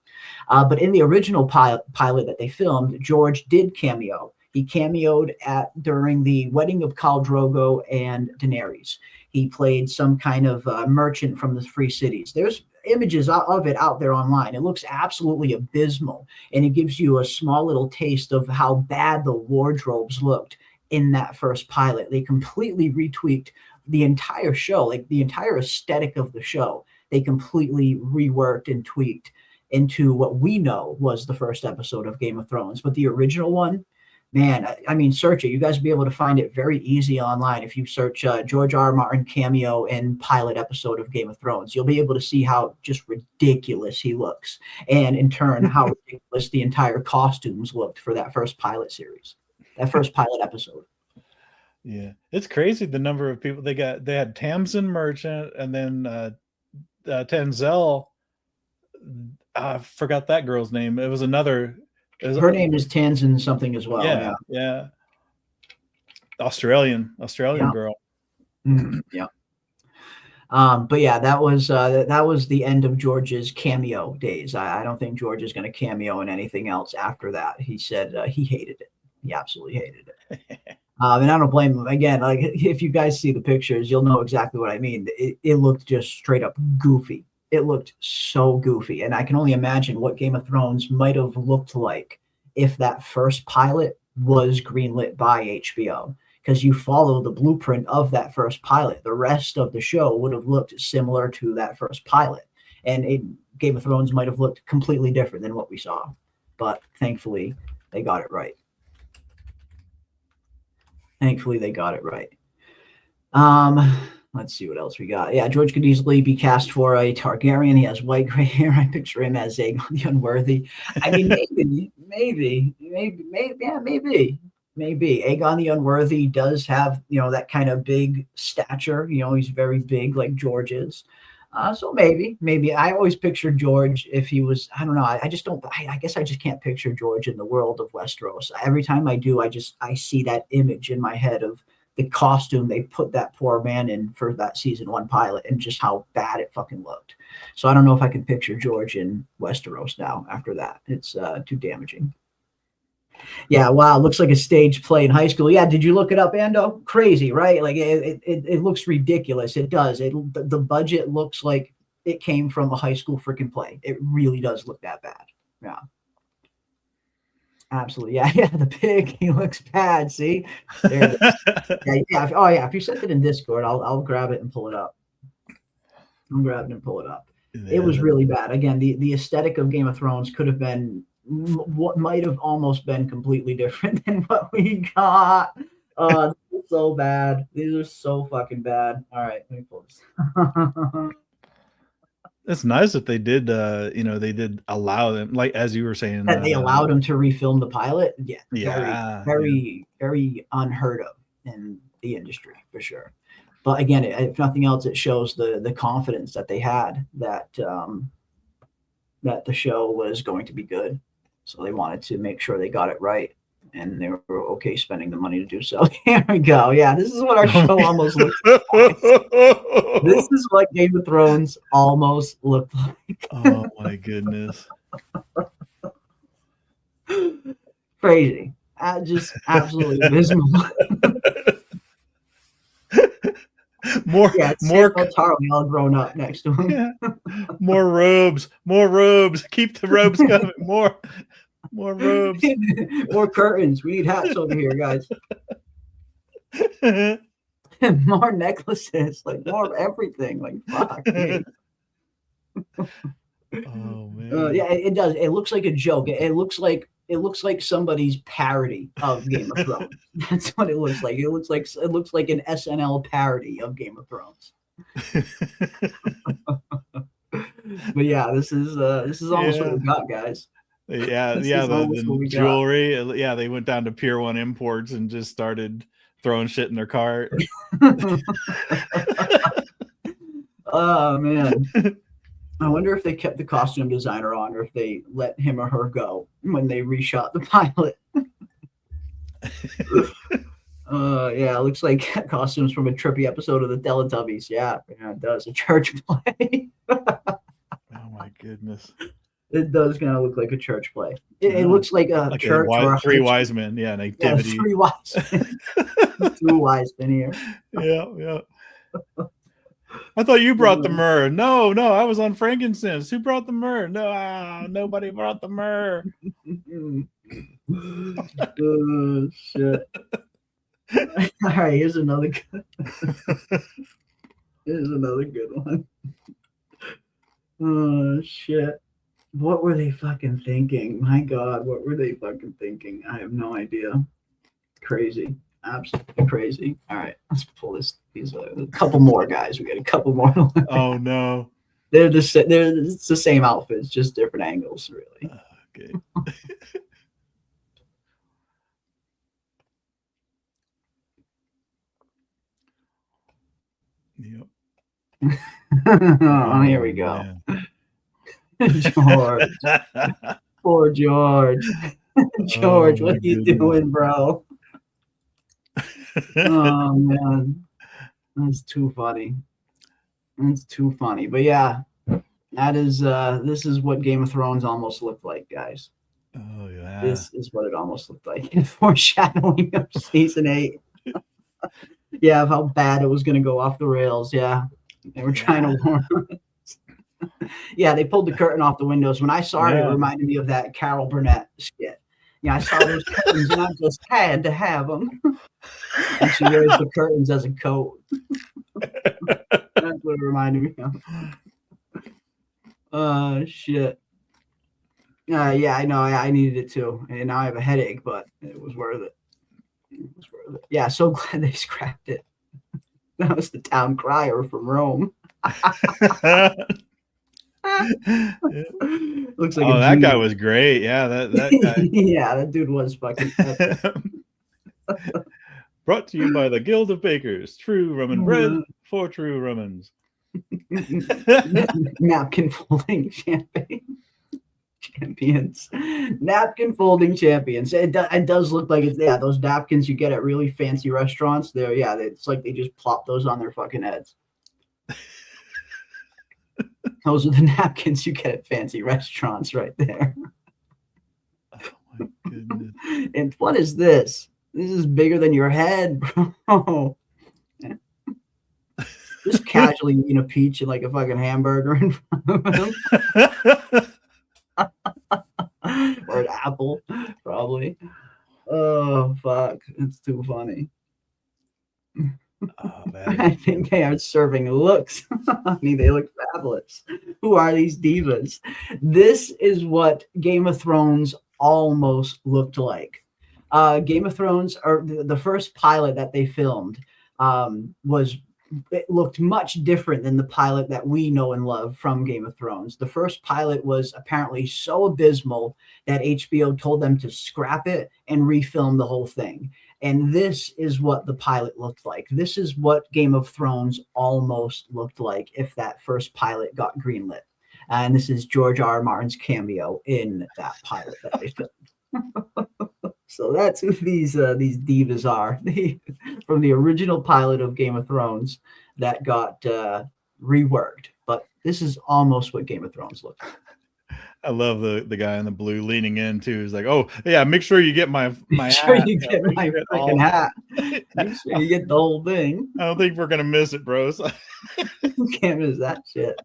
F: But in the original pilot that they filmed, George did cameo. He cameoed during the wedding of Khal Drogo and Daenerys. He played some kind of merchant from the Free Cities. There's images of it out there online. It looks absolutely abysmal, and it gives you a small little taste of how bad the wardrobes looked in that first pilot. They completely retweaked the entire show, like the entire aesthetic of the show. They completely reworked and tweaked into what we know was the first episode of Game of Thrones. But the original one, man, search it. You guys will be able to find it very easy online. If you search George R. R. Martin cameo in pilot episode of Game of Thrones, you'll be able to see how just ridiculous he looks. And in turn, how ridiculous the entire costumes looked for that first pilot series, that first pilot episode.
G: Yeah, it's crazy the number of people they got. They had Tamsin Merchant, and then Tenzel. I forgot that girl's name. It was another.
F: Her name is Tamsin something as well.
G: Yeah. Australian girl.
F: Yeah. But yeah, that was the end of George's cameo days. I don't think George is going to cameo in anything else after that. He said he hated it. He absolutely hated it. And I don't blame him. Again, like, if you guys see the pictures, you'll know exactly what I mean. It looked just straight up goofy. It looked so goofy. And I can only imagine what Game of Thrones might have looked like if that first pilot was greenlit by HBO. Because you follow the blueprint of that first pilot. The rest of the show would have looked similar to that first pilot. And Game of Thrones might have looked completely different than what we saw. But thankfully, they got it right. Let's see what else we got. Yeah, George could easily be cast for a Targaryen. He has white gray hair. I picture him as Aegon the Unworthy. I mean, maybe. Aegon the Unworthy does have, that kind of big stature. He's very big like George is. So maybe. I always pictured George if he was, I don't know. I guess I just can't picture George in the world of Westeros. Every time I do, I see that image in my head of the costume they put that poor man in for that season 1 pilot and just how bad it fucking looked. So I don't know if I can picture George in Westeros now after that. It's too damaging. Yeah, wow, looks like a stage play in high school. Yeah, did you look it up, Ando? Crazy, right? Like it looks ridiculous. It does. The budget looks like it came from a high school freaking play. It really does look that bad. Yeah. Absolutely. Yeah, the pig, he looks bad. See? There it is. Yeah. Oh yeah, if you sent it in Discord, I'll grab it and pull it up. It was really bad. Again, the aesthetic of Game of Thrones could have been what might have almost been completely different than what we got. This is so bad. These are so fucking bad. All right, let me pull this.
G: It's nice that they did, they did allow them, like, as you were saying,
F: that they allowed them to refilm the pilot.
G: Yeah.
F: Very unheard of in the industry for sure. But again, if nothing else, it shows the confidence that they had that the show was going to be good. So they wanted to make sure they got it right, and they were okay spending the money to do so. Here we go. Yeah, this is what our show almost looks like. This is what Game of Thrones almost looked like.
G: Oh my goodness.
F: Crazy. Just absolutely abysmal.
G: More
F: Tarly all grown up next to him.
G: Yeah. More robes. Keep the robes coming. More robes.
F: More curtains. We need hats over here, guys. More necklaces, like more everything. Like fuck.
G: Oh man.
F: Yeah, it does. It looks like a joke. It looks like somebody's parody of Game of Thrones. That's what it looks like. It looks like an SNL parody of Game of Thrones. But yeah, this is almost what we got, guys.
G: Yeah,
F: This
G: yeah,
F: is almost what
G: the
F: we got.
G: jewelry. Yeah, they went down to Pier 1 Imports and just started throwing shit in their cart.
F: Oh man. I wonder if they kept the costume designer on or if they let him or her go when they reshot the pilot. Yeah, it looks like costumes from a trippy episode of the Teletubbies. Yeah, it does. A church play.
G: Oh my goodness.
F: It does kind of look like a church play. It looks like a
G: Like
F: church or a
G: three
F: high
G: wise
F: school.
G: men. Yeah,
F: Yeah,
G: nativity.
F: three wise men. Two wise men here.
G: Yeah, yeah. I thought you brought the myrrh. No, I was on frankincense. Who brought the myrrh? No, nobody brought the myrrh.
F: Oh shit. All right, here's another good one. Oh shit. What were they fucking thinking? My God, what were they fucking thinking? I have no idea. Crazy. Absolutely crazy. All right, let's pull this. These are a couple more guys. We got a couple more.
G: Oh no.
F: It's the same outfits, just different angles, really.
G: Okay. Yep.
F: Oh, here we go. George. Poor George. George, what are you doing, bro? Oh man. That's too funny. That's too funny. But yeah, that is this is what Game of Thrones almost looked like, guys.
G: Oh yeah.
F: This is what it almost looked like in foreshadowing of season 8. Yeah, of how bad it was gonna go off the rails. Yeah. They were trying to warn us. Yeah, they pulled the curtain off the windows. When I saw it, it reminded me of that Carol Burnett skit. Yeah, I saw those curtains and I just had to have them. And she wears the curtains as a coat. That's what it reminded me of. Shit. Yeah, I know. I needed it too. And now I have a headache, but it was worth it. Yeah, so glad they scrapped it. That was the town crier from Rome. Looks like
G: that guy was great. Yeah, that guy.
F: Yeah, that dude was fucking epic.
G: Brought to you by the Guild of Bakers. True rum and bread for true Romans.
F: Napkin folding champions. Napkin folding champions. It does look like it's those napkins you get at really fancy restaurants. It's like they just plop those on their fucking heads. Those are the napkins you get at fancy restaurants right there.
G: Oh my goodness.
F: And what is this? This is bigger than your head, bro. Just casually eating a peach and like a fucking hamburger in front of him. Or an apple, probably. Oh, fuck. It's too funny.
G: Oh, man.
F: I think they are serving looks. I mean, they look fabulous. Who are these divas? This is what Game of Thrones almost looked like. Game of Thrones, or the first pilot that they filmed, it looked much different than the pilot that we know and love from Game of Thrones. The first pilot was apparently so abysmal that HBO told them to scrap it and refilm the whole thing. And this is what the pilot looked like. This is what Game of Thrones almost looked like if that first pilot got greenlit. And this is George R. R. Martin's cameo in that pilot that they filmed. So that's who these divas are from the original pilot of Game of Thrones that got reworked. But this is almost what Game of Thrones looked like.
G: I love the guy in the blue leaning in too. He's like, "Oh yeah, make sure you get my
F: Make
G: hat.
F: sure you get my freaking hat. Make sure you get the whole thing.
G: I don't think we're gonna miss it, bros.
F: You can't miss that shit."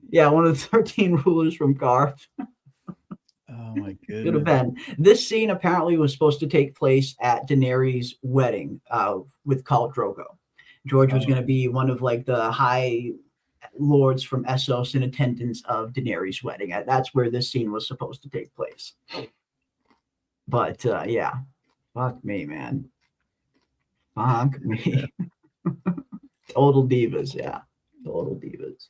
F: Yeah, one of the 13 rulers from Garth.
G: Oh my goodness.
F: Could have been. This scene apparently was supposed to take place at Daenerys' wedding with Khal Drogo. George was going to be one of like the high lords from Essos in attendance of Daenerys' wedding. That's where this scene was supposed to take place. But yeah, fuck me, man. Fuck me. Total divas, yeah. Total divas.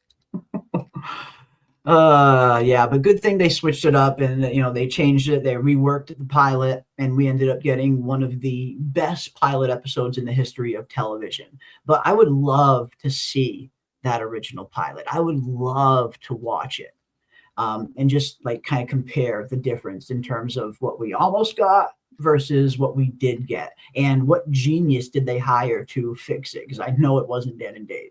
F: Yeah, but good thing they switched it up and they changed it. They reworked the pilot, and we ended up getting one of the best pilot episodes in the history of television. But I would love to see that original pilot. I would love to watch it. And just like kind of compare the difference in terms of what we almost got versus what we did get, and what genius did they hire to fix it? Because I know it wasn't Dan and Dave.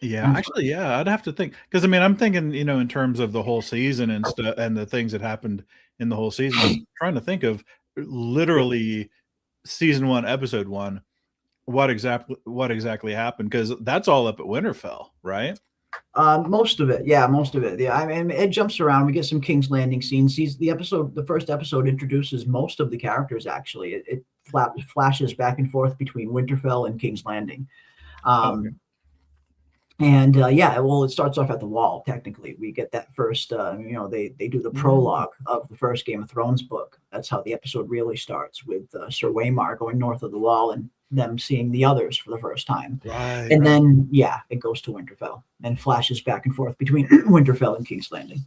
G: Yeah, actually, yeah, I'd have to think, because I mean, I'm thinking, in terms of the whole season and stuff, and the things that happened in the whole season. I'm trying to think of literally season 1, episode 1, what exactly happened, because that's all up at Winterfell, right?
F: Most of it, yeah, most of it. Yeah, I mean, it jumps around. We get some King's Landing scenes. The first episode introduces most of the characters. Actually, it flashes back and forth between Winterfell and King's Landing.
G: Okay.
F: And yeah, well, it starts off at the Wall. Technically, we get that first. They do the prologue of the first Game of Thrones book. That's how the episode really starts, with Sir Waymar going north of the Wall and them seeing the others for the first time.
G: Right.
F: And then yeah, it goes to Winterfell and flashes back and forth between Winterfell and King's Landing.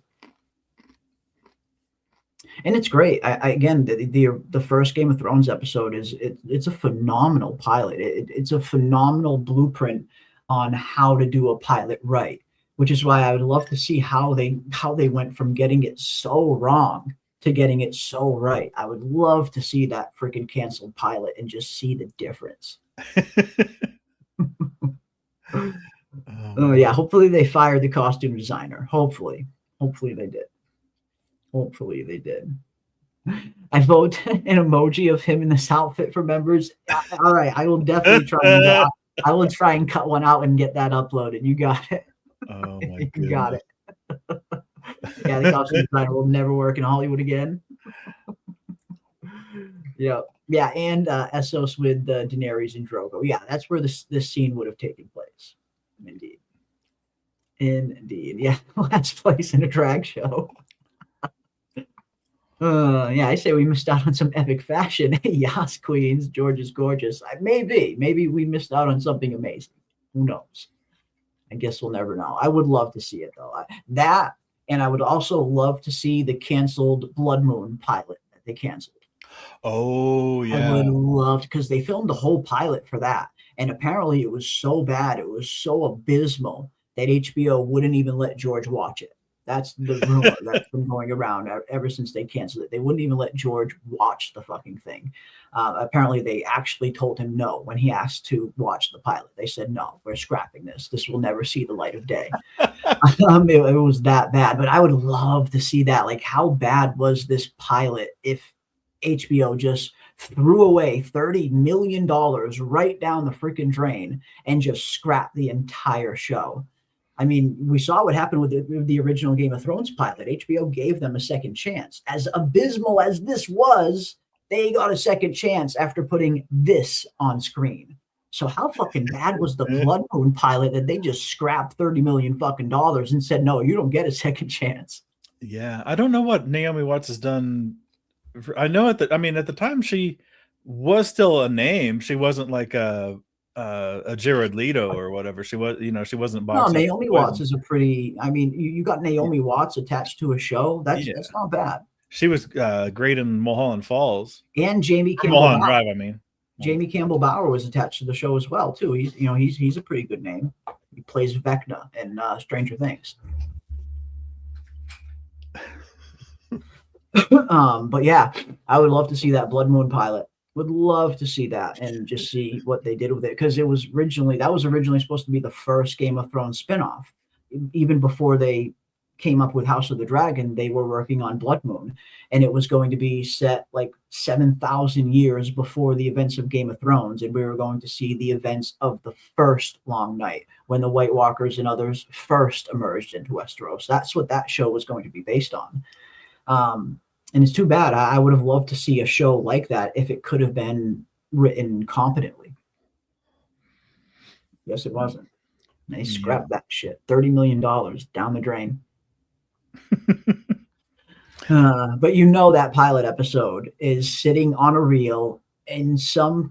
F: And it's great. Again, the first Game of Thrones episode it's a phenomenal pilot. It's a phenomenal blueprint on how to do a pilot right, which is why I would love to see how they went from getting it so wrong to getting it so right. I would love to see that freaking canceled pilot and just see the difference. Oh yeah, hopefully they fired the costume designer. Hopefully they did. Hopefully they did. I vote an emoji of him in this outfit for members. All right, I will definitely try. I will try and cut one out and get that uploaded. You got it.
G: Oh my god.
F: You got it. Yeah, the costume designer will never work in Hollywood again. Yeah, and Essos with Daenerys and Drogo. Yeah, that's where this scene would have taken place. Indeed. Yeah, last place in a drag show. Yeah, I say we missed out on some epic fashion. Yas, queens, George is gorgeous. Maybe we missed out on something amazing. Who knows? I guess we'll never know. I would love to see it though. And I would also love to see the canceled Blood Moon pilot that they canceled.
G: Oh yeah,
F: I would love, because they filmed the whole pilot for that, and apparently it was so bad, it was so abysmal that HBO wouldn't even let George watch it. That's the rumor that's been going around ever since they canceled it. They wouldn't even let George watch the fucking thing. Apparently, they actually told him no when he asked to watch the pilot. They said, no, we're scrapping this. This will never see the light of day. It was that bad. But I would love to see that. Like, how bad was this pilot if HBO just threw away $30 million right down the freaking drain and just scrapped the entire show? I mean, we saw what happened with the original Game of Thrones pilot. HBO gave them a second chance. As abysmal as this was, they got a second chance after putting this on screen. So how fucking bad was the Blood Moon pilot that they just scrapped $30 million fucking dollars and said, no, you don't get a second chance?
G: Yeah, I don't know what Naomi Watts has done. I know at the time she was still a name. She wasn't like a Jared Leto or whatever. She was, she wasn't boxing.
F: No, Naomi Watts is a pretty. I mean, you got Naomi Watts attached to a show. That's not bad.
G: She was great in Mulholland Falls
F: and Jamie Campbell
G: Mulholland Drive. I mean,
F: Jamie Campbell Bower was attached to the show as well too. He's a pretty good name. He plays Vecna in Stranger Things. But yeah, I would love to see that Blood Moon pilot. Would love to see that and just see what they did with it, because that was originally supposed to be the first Game of Thrones spinoff. Even before they came up with House of the Dragon, they were working on Blood Moon, and it was going to be set like 7,000 years before the events of Game of Thrones, and we were going to see the events of the first Long Night when the White Walkers and others first emerged into Westeros. That's what that show was going to be based on. And it's too bad. I would have loved to see a show like that if it could have been written competently. Yes, it wasn't. They scrapped that shit. $30 million down the drain. But that pilot episode is sitting on a reel in some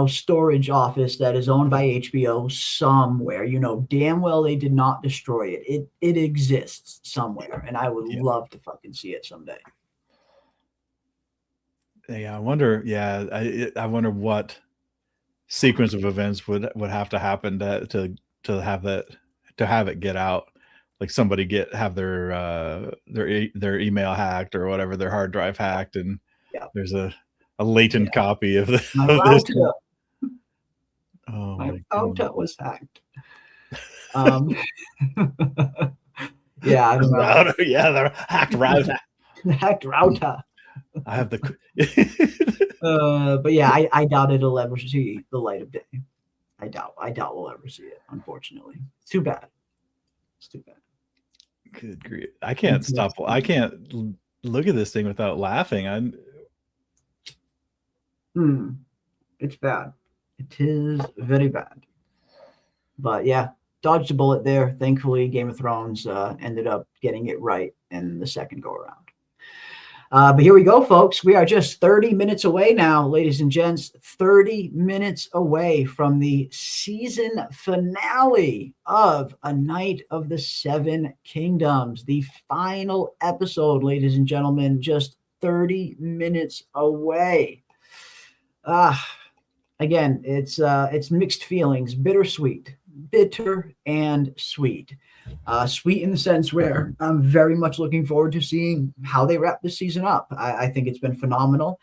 F: storage office that is owned by HBO somewhere. Damn well they did not destroy it. It exists somewhere, and I would love to fucking see it someday.
G: Yeah, I wonder. Yeah, I wonder what sequence of events would have to happen to have it get out. Like somebody have their email hacked or whatever, their hard drive hacked, and there's a latent copy of this.
F: My router was hacked. Yeah, I don't know.
G: Router, yeah, the hacked router.
F: Hacked router.
G: I have the.
F: But yeah, I doubt it'll ever see the light of day. I doubt we'll ever see it. Unfortunately, it's too bad. It's too bad.
G: Good grief! I can't stop. I can't look at this thing without laughing.
F: It's bad. It is very bad. But yeah, dodged a bullet there. Thankfully, Game of Thrones ended up getting it right in the second go around. But here we go, folks. We are just 30 minutes away now, ladies and gents. 30 minutes away from the season finale of A Night of the Seven Kingdoms. The final episode, ladies and gentlemen, just 30 minutes away. Again, it's mixed feelings, bittersweet, bitter and sweet. Sweet in the sense where I'm very much looking forward to seeing how they wrap this season up. I think it's been phenomenal.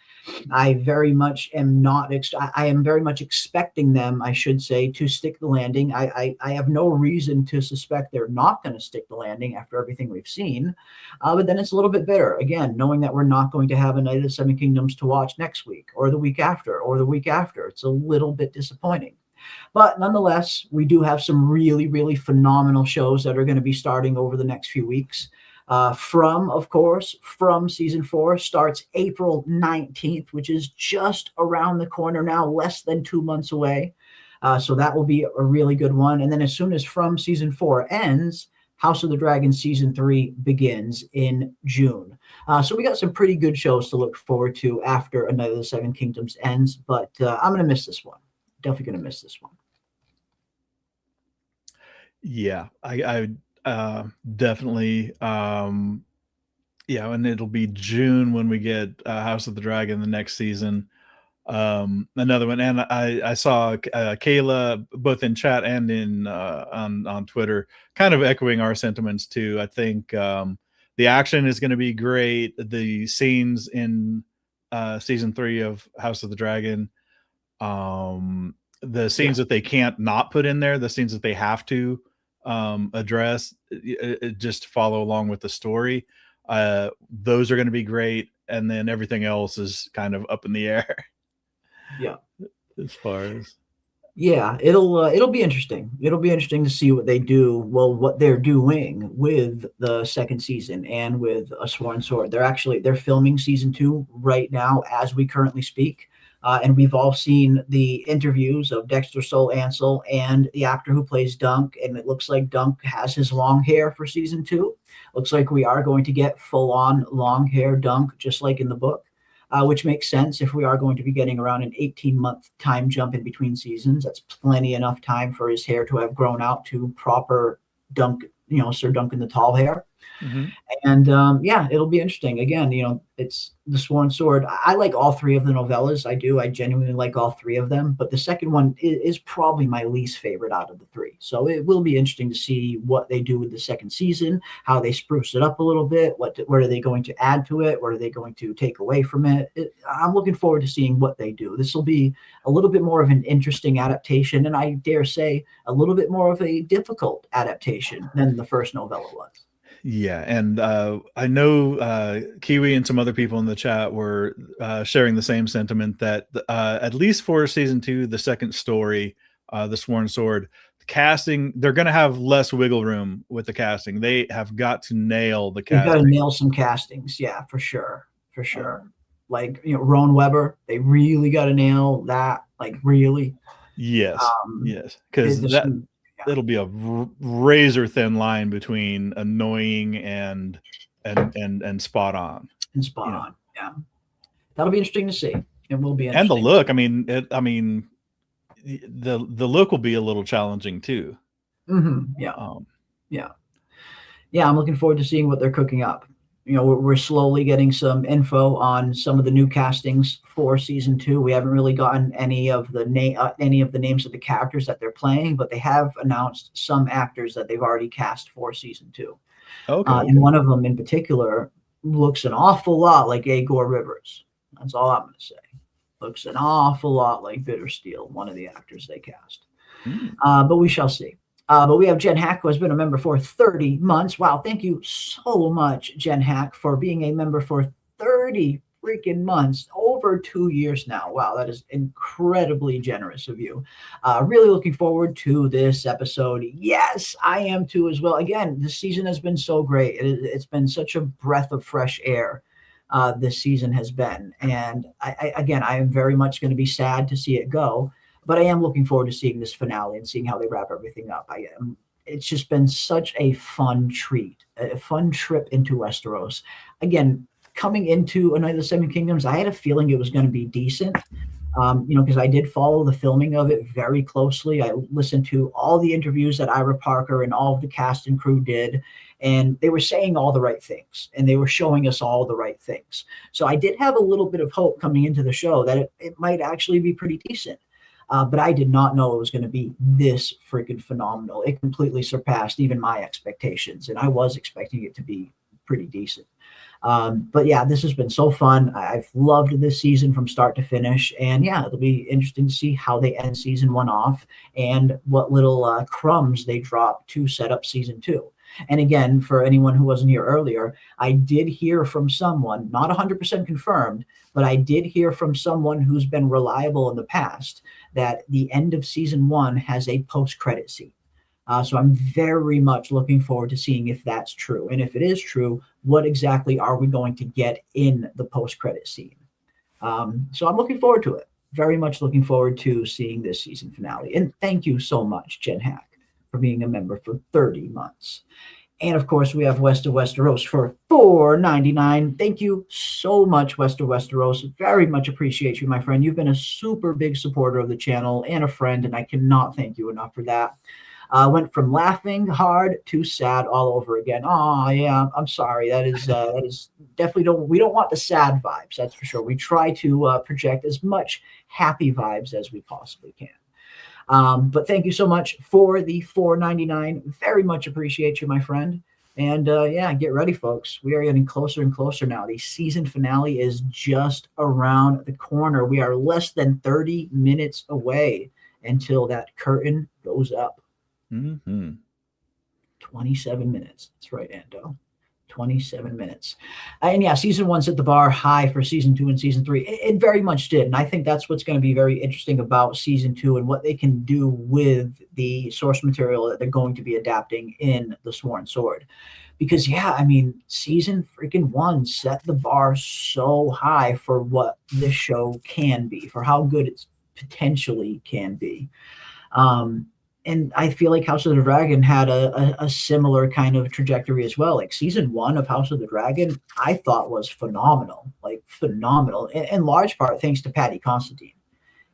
F: I very much am not. I am very much expecting them, I should say, to stick the landing. I have no reason to suspect they're not going to stick the landing after everything we've seen. But then it's a little bit bitter, again, knowing that we're not going to have A Night of the Seven Kingdoms to watch next week or the week after or the week after. It's a little bit disappointing. But nonetheless, we do have some really, really phenomenal shows that are going to be starting over the next few weeks. From season 4 starts April 19th, which is just around the corner now, less than 2 months away. So that will be a really good one. And then as soon as From season 4 ends, House of the Dragon season 3 begins in June. So we got some pretty good shows to look forward to after A Night of the Seven Kingdoms ends. But I'm going to miss this one. Definitely going to miss this one.
G: Yeah, I definitely. And it'll be June when we get House of the Dragon the next season. Another one, and I saw Kayla both in chat and in on Twitter, kind of echoing our sentiments too. I think the action is going to be great. The scenes in season 3 of House of the Dragon. The scenes that they can't not put in there, the scenes that they have to address, just follow along with the story. Those are going to be great. And then everything else is kind of up in the air.
F: Yeah.
G: As far as.
F: Yeah, it'll be interesting. It'll be interesting to see what they do. Well, what they're doing with the second season and with A Sworn Sword. They're filming season 2 right now as we currently speak. And we've all seen the interviews of Dexter Soul Ansel and the actor who plays Dunk. And it looks like Dunk has his long hair for season 2. Looks like we are going to get full-on long hair Dunk, just like in the book, which makes sense if we are going to be getting around an 18-month time jump in between seasons. That's plenty enough time for his hair to have grown out to proper Dunk, Sir Duncan the Tall hair. Mm-hmm. And it'll be interesting. Again, it's The Sworn Sword. I like all 3 of the novellas. I do. I genuinely like all 3 of them. But the second one is probably my least favorite out of the 3. So it will be interesting to see what they do with the second season, how they spruce it up a little bit. What are they going to add to it? What are they going to take away from it? I'm looking forward to seeing what they do. This will be a little bit more of an interesting adaptation, and I dare say a little bit more of a difficult adaptation than the first novella was.
G: Yeah, and I know Kiwi and some other people in the chat were sharing the same sentiment that at least for season 2, the second story, The Sworn Sword, the casting, they're going to have less wiggle room with the casting. They have got to nail the casting.
F: They've got to nail some castings, yeah, for sure. Like, Rowan Weber, they really got to nail that, like, really.
G: Yes, because it'll be a razor thin line between annoying and spot on.
F: And spot on, yeah. That'll be interesting to see. It will be
G: And the
F: interesting.
G: look. I mean, the look will be a little challenging too.
F: Yeah. Yeah, I'm looking forward to seeing what they're cooking up. We're slowly getting some info on some of the new castings for season 2. We haven't really gotten any of the names of the characters that they're playing, but they have announced some actors that they've already cast for season 2.
G: Okay.
F: And one of them in particular looks an awful lot like Agor Rivers. That's all I'm going to say. Looks an awful lot like Bittersteel, one of the actors they cast. But we shall see. But we have Jen Hack, who has been a member for 30 months. Wow, thank you so much, Jen Hack, for being a member for 30 freaking months, over 2 years now. Wow, that is incredibly generous of you. Really looking forward to this episode. Yes, I am too as well. Again, this season has been so great. It's been such a breath of fresh air. This season has been. And I am very much going to be sad to see it go. But I am looking forward to seeing this finale and seeing how they wrap everything up. It's just been such a fun treat, a fun trip into Westeros. Again, coming into A Night of the Seven Kingdoms, I had a feeling it was going to be decent, because I did follow the filming of it very closely. I listened to all the interviews that Ira Parker and all of the cast and crew did, and they were saying all the right things, and they were showing us all the right things. So I did have a little bit of hope coming into the show that it might actually be pretty decent. But I did not know it was going to be this freaking phenomenal. It completely surpassed even my expectations, and I was expecting it to be pretty decent. But yeah, this has been so fun. I've loved this season from start to finish, and yeah, it'll be interesting to see how they end season 1 off and what little crumbs they drop to set up season 2. And again, for anyone who wasn't here earlier, I did hear from someone, not 100% confirmed, but I did hear from someone who's been reliable in the past that the end of season 1 has a post-credit scene. So I'm very much looking forward to seeing if that's true. And if it is true, what exactly are we going to get in the post-credit scene? So I'm looking forward to it. Very much looking forward to seeing this season finale. And thank you so much, Jen Hack, for being a member for 30 months. And of course, we have West of Westeros for $4.99. Thank you so much, West of Westeros. Very much appreciate you, my friend. You've been a super big supporter of the channel and a friend, and I cannot thank you enough for that. Went from laughing hard to sad all over again. Oh yeah, I'm sorry. That is definitely we don't want the sad vibes. That's for sure. We try to project as much happy vibes as we possibly can. But thank you so much for the $4.99. Very much appreciate you, my friend. And yeah, get ready, folks. We are getting closer and closer now. The season finale is just around the corner. We are less than 30 minutes away until that curtain goes up. 27 minutes. That's right, Ando. 27 minutes. And yeah, season 1 set the bar high for season 2 and season 3. It very much did. And I think that's what's going to be very interesting about season 2 and what they can do with the source material that they're going to be adapting in The Sworn Sword. Because yeah, I mean, season freaking 1 set the bar so high for what this show can be, for how good it potentially can be. And I feel like House of the Dragon had a similar kind of trajectory as well. Like season 1 of House of the Dragon, I thought was phenomenal, like phenomenal, in large part thanks to Paddy Considine.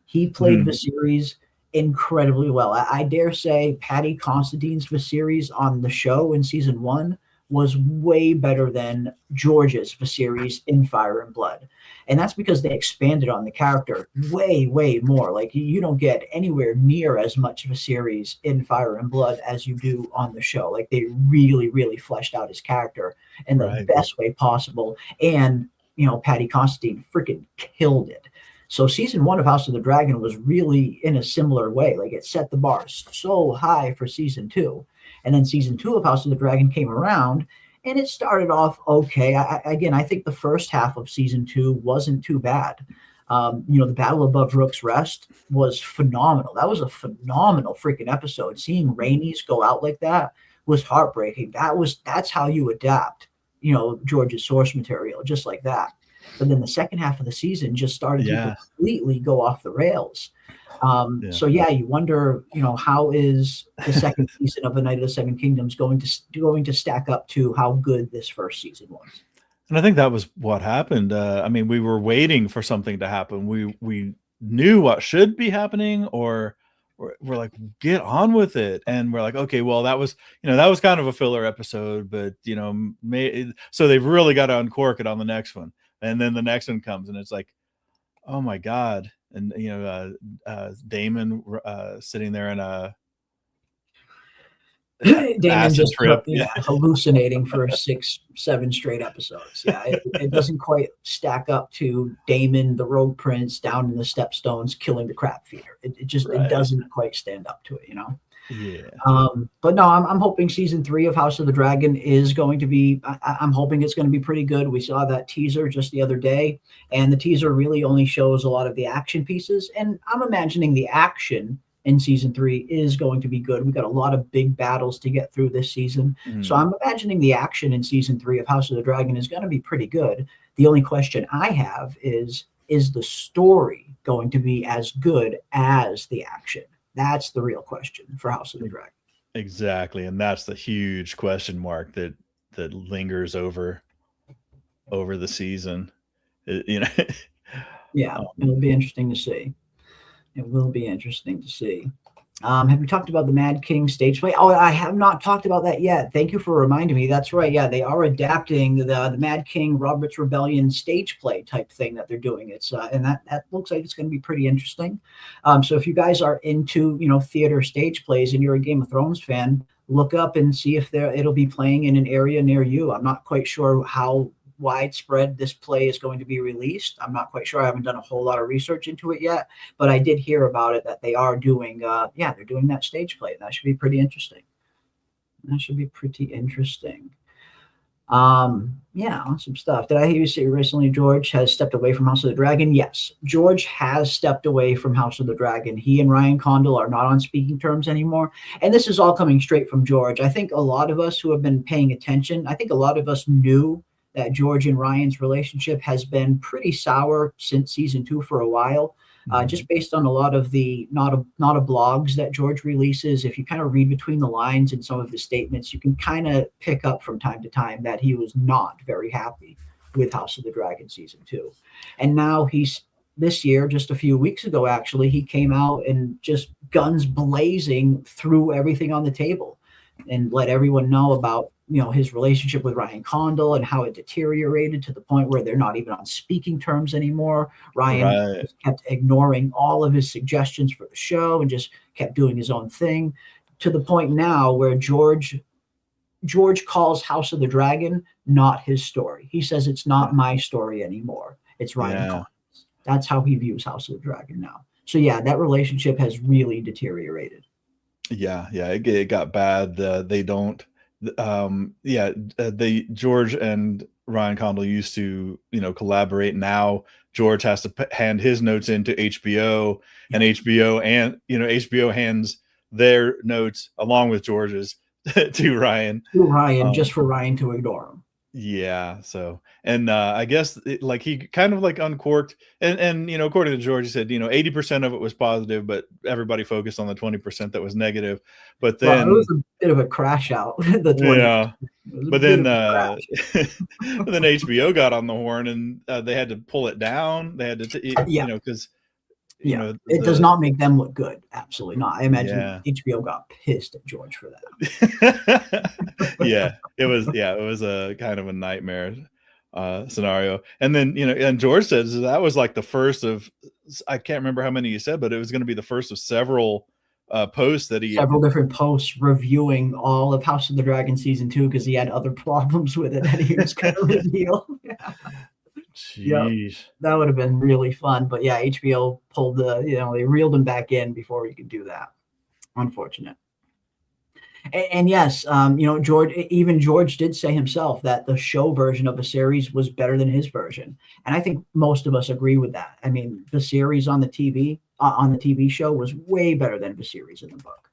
F: He played Viserys incredibly well. I dare say Paddy Considine's Viserys on the show in season 1 was way better than George's Viserys in Fire and Blood. And that's because they expanded on the character way, way more. Like you don't get anywhere near as much Viserys in Fire and Blood as you do on the show. Like they really, really fleshed out his character in the best way possible. And, Paddy Considine freaking killed it. So season 1 of House of the Dragon was really in a similar way. Like it set the bar so high for season 2. And then season 2 of House of the Dragon came around and it started off okay. I think the first half of season 2 wasn't too bad. The Battle Above Rook's Rest was phenomenal. That was a phenomenal freaking episode. Seeing Rhaenys go out like that was heartbreaking. That's how you adapt, George's source material, just like that. But then the second half of the season just started to completely go off the rails. So yeah, you wonder, how is the second season of A Night of the Seven Kingdoms going to stack up to how good this first season was?
G: And I think that was what happened. I mean, we were waiting for something to happen. We knew what should be happening, or we're like, get on with it. And we're like, okay, well, that was kind of a filler episode, but so they've really got to uncork it on the next one. And then the next one comes, and it's like, oh my god. And Damon sitting there in a
F: Damon
G: acid
F: just
G: trip.
F: hallucinating for 6-7 straight episodes. Yeah, it doesn't quite stack up to Damon, the Rogue Prince, down in the Stepstones killing the crab feeder. It just
G: Right.
F: it doesn't quite stand up to it,
G: Yeah.
F: But no, I'm hoping season 3 of House of the Dragon is going to be. I'm hoping it's going to be pretty good. We saw that teaser just the other day, and the teaser really only shows a lot of the action pieces. And I'm imagining the action in season 3 is going to be good. We've got a lot of big battles to get through this season. So I'm imagining the action in season 3 of House of the Dragon is going to be pretty good. The only question I have is the story going to be as good as the action? That's the real question for House of the Dragon.
G: Exactly. And that's the huge question mark that lingers over the season.
F: Yeah, it'll be interesting to see. It will be interesting to see. Have we talked about the Mad King stage play? Oh, I have not talked about that yet. Thank you for reminding me. That's right. Yeah, they are adapting the Mad King Robert's Rebellion stage play type thing that they're doing. It's and that looks like it's going to be pretty interesting. So if you guys are into theater stage plays and you're a Game of Thrones fan, look up and see if it'll be playing in an area near you. I'm not quite sure how widespread this play is going to be released. I'm not quite sure. I haven't done a whole lot of research into it yet, but I did hear about it that they are doing they're doing that stage play. That should be pretty interesting. Awesome stuff. Did I hear you say recently George has stepped away from House of the Dragon? Yes, George has stepped away from House of the Dragon. He and Ryan Condal are not on speaking terms anymore, and this is all coming straight from George. I think a lot of us who have been paying attention, I think a lot of us knew that George and Ryan's relationship has been pretty sour since season 2 for a while, just based on a lot of the not a blogs that George releases. If you kind of read between the lines in some of his statements, you can kind of pick up from time to time that he was not very happy with House of the Dragon season 2. And now this year, just a few weeks ago, actually, he came out and just guns blazing threw everything on the table and let everyone know about his relationship with Ryan Condal and how it deteriorated to the point where they're not even on speaking terms anymore. Ryan just kept ignoring all of his suggestions for the show and just kept doing his own thing, to the point now where George calls House of the Dragon not his story. He says it's not my story anymore. It's Ryan Condal's. That's how he views House of the Dragon now. So yeah, that relationship has really deteriorated.
G: Yeah, it got bad. They don't. George and Ryan Condal used to collaborate. Now George has to hand his notes into HBO, and HBO hands their notes along with George's to Ryan.
F: Just for Ryan to ignore him.
G: Yeah. So, and I guess he kind of uncorked, and according to George, he said 80% of it was positive, but everybody focused on the 20% that was negative. But then
F: it was a bit of a crash out. But
G: then HBO got on the horn, and they had to pull it down. They had to because
F: it does not make them look good. Absolutely not. I imagine HBO got pissed at George for
G: that. It was a kind of a nightmare scenario. And then and George says that was like the first of, I can't remember how many you said, but it was going to be the first of several posts that
F: several different posts reviewing all of House of the Dragon season 2 because he had other problems with it that he was going to reveal.
G: Jeez.
F: That would have been really fun, but HBO pulled they reeled him back in before he could do that. Unfortunate. And yes, George did say himself that the show version of the series was better than his version, and I think most of us agree with that. I mean, the series on the TV show was way better than the series in the book.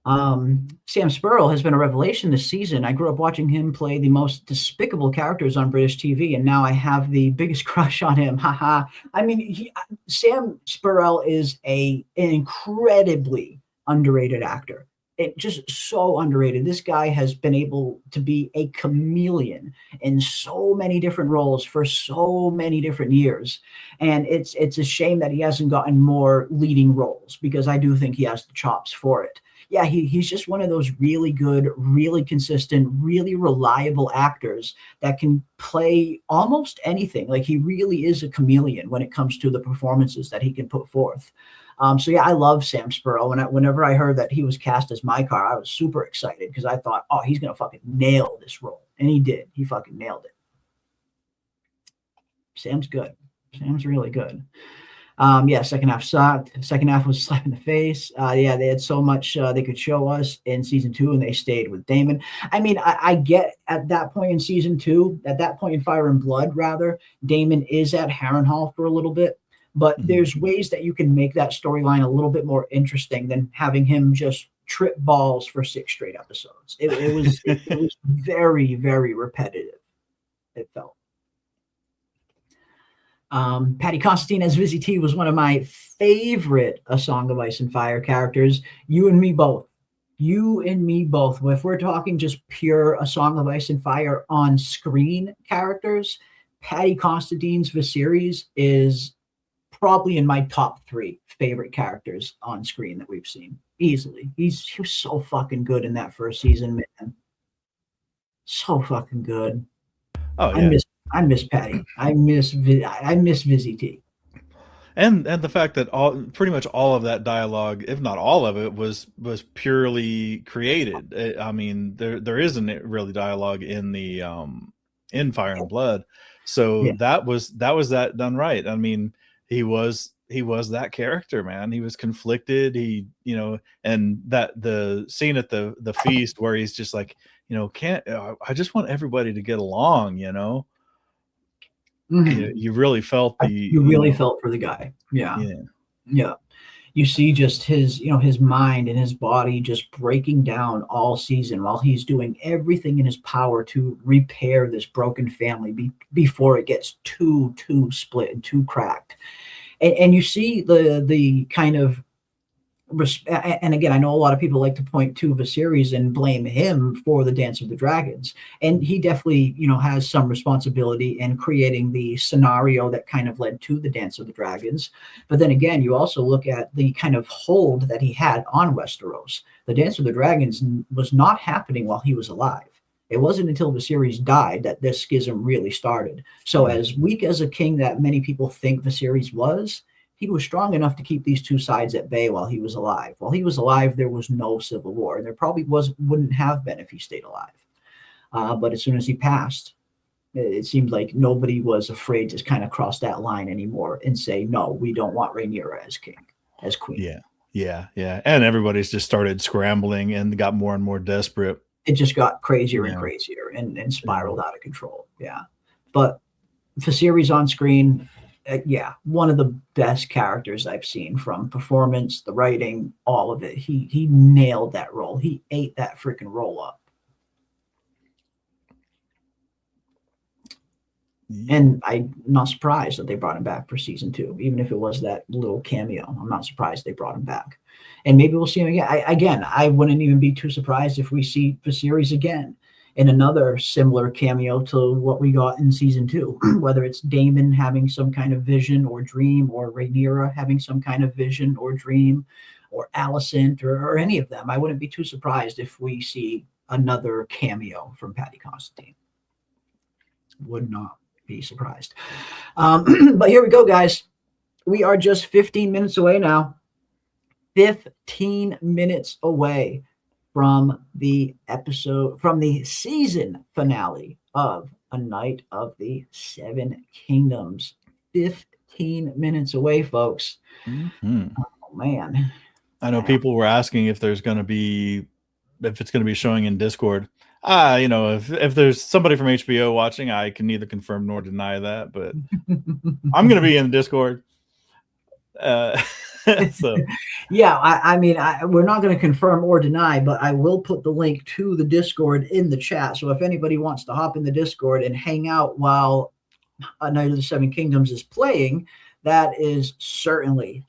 F: Sam Spurrell has been a revelation this season. I grew up watching him play the most despicable characters on British TV, and now I have the biggest crush on him. Haha. I mean, Sam Spurrell is an incredibly underrated actor. it just so underrated. This guy has been able to be a chameleon in so many different roles for so many different years. And it's a shame that he hasn't gotten more leading roles, because I do think he has the chops for it. Yeah, he's just one of those really good, really consistent, really reliable actors that can play almost anything. Like, he really is a chameleon when it comes to the performances that he can put forth. So yeah, I love Sam Spurrill. Whenever I heard that he was cast as Mykar, I was super excited, because I thought, oh, he's gonna fucking nail this role, and he did. He fucking nailed it. Sam's good. Sam's really good. Yeah, second half sucked. Second half was a slap in the face. Yeah, they had so much they could show us in season 2, and they stayed with Damon. I mean, I get at that point in season 2, at that point in Fire and Blood, rather, Damon is at Harrenhal for a little bit. But there's ways that you can make that storyline a little bit more interesting than having him just trip balls for 6 straight episodes. It was very, very repetitive, it felt. Patty Constantine as Vizzy T was one of my favorite A Song of Ice and Fire characters. You and me both. You and me both. If we're talking just pure A Song of Ice and Fire on screen characters, Patty Constantine's Viserys is probably in my top 3 favorite characters on screen that we've seen. Easily. He was so fucking good in that first season, man. So fucking good.
G: Oh, yeah.
F: I miss Patty. I miss Vizzy T.
G: And the fact that pretty much all of that dialogue, if not all of it, was purely created. I mean, there isn't really dialogue in the in Fire and Blood, so
F: Yeah.
G: that was that done right. I mean, he was that character, man. He was conflicted. He, and that the scene at the feast where he's just like, I just want everybody to get along,
F: Mhm.
G: You really felt
F: You really felt for the guy. Yeah. You see just his mind and his body just breaking down all season while he's doing everything in his power to repair this broken family before it gets too split and too cracked. And you see the kind of and again, I know a lot of people like to point to Viserys and blame him for the Dance of the Dragons, and he definitely has some responsibility in creating the scenario that kind of led to the Dance of the Dragons. But then again, you also look at the kind of hold that he had on Westeros. The Dance of the Dragons was not happening while he was alive. It wasn't until Viserys died that this schism really started. So as weak as a king that many people think Viserys was, he was strong enough to keep these two sides at bay while he was alive. While he was alive, there was no civil war, and there probably wouldn't have been if he stayed alive. But as soon as he passed, it seemed like nobody was afraid to kind of cross that line anymore and say, no, we don't want Rhaenyra as queen.
G: Yeah. And everybody's just started scrambling and got more and more desperate.
F: It just got crazier and crazier and spiraled out of control. Yeah. But Viserys on screen, one of the best characters I've seen, from performance, the writing, all of it. He nailed that role. He ate that freaking role up. And I'm not surprised that they brought him back for season 2, even if it was that little cameo. I'm not surprised they brought him back. And maybe we'll see him again. I wouldn't even be too surprised if we see Viserys again in another similar cameo to what we got in season 2, whether it's Daemon having some kind of vision or dream, or Rhaenyra having some kind of vision or dream, or Alicent, or any of them. I wouldn't be too surprised if we see another cameo from Patty Constantine. Would not be surprised. But here we go, guys. We are just 15 minutes away now. 15 minutes away from the season finale of A Night of the Seven Kingdoms. 15 minutes away, folks.
G: Mm-hmm.
F: Oh, man.
G: I know people were asking if it's going to be showing in Discord. If there's somebody from HBO watching, I can neither confirm nor deny that, but I'm going to be in Discord. So
F: yeah, I mean, we're not going to confirm or deny, but I will put the link to the Discord in the chat. So if anybody wants to hop in the Discord and hang out while A Night of the Seven Kingdoms is playing, that is certainly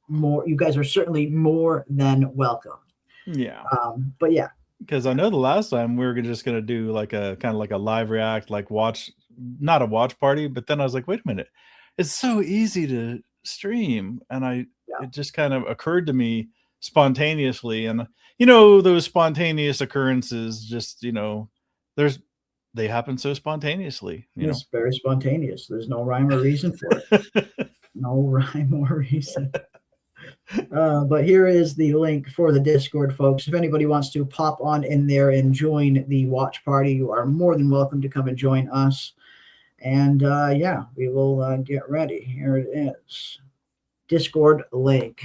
F: more. You guys are certainly more than welcome.
G: Yeah.
F: But yeah,
G: because I know the last time we were just gonna do like a kind of like a live react, like watch, not a watch party. But then I was like, wait a minute, it's so easy to stream, and it just kind of occurred to me spontaneously, and those spontaneous occurrences, just they happen so spontaneously.
F: it's very spontaneous. There's no rhyme or reason for it. No rhyme or reason. But here is the link for the Discord, folks. If anybody wants to pop on in there and join the watch party, you are more than welcome to come and join us. And yeah, we will get ready. Here it is. Discord link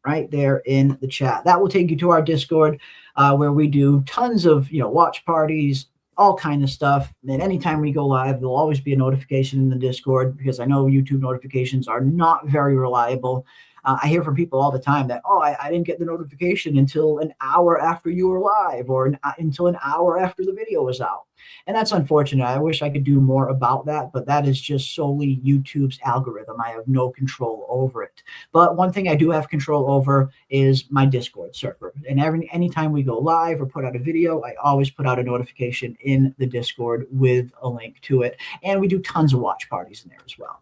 F: right there in the chat. That will take you to our Discord where we do tons of watch parties, all kind of stuff. And anytime we go live, there'll always be a notification in the Discord, because I know YouTube notifications are not very reliable. I hear from people all the time that, I didn't get the notification until an hour after you were live, or until an hour after the video was out. And that's unfortunate. I wish I could do more about that, but that is just solely YouTube's algorithm. I have no control over it. But one thing I do have control over is my Discord server. And anytime we go live or put out a video, I always put out a notification in the Discord with a link to it. And we do tons of watch parties in there as well.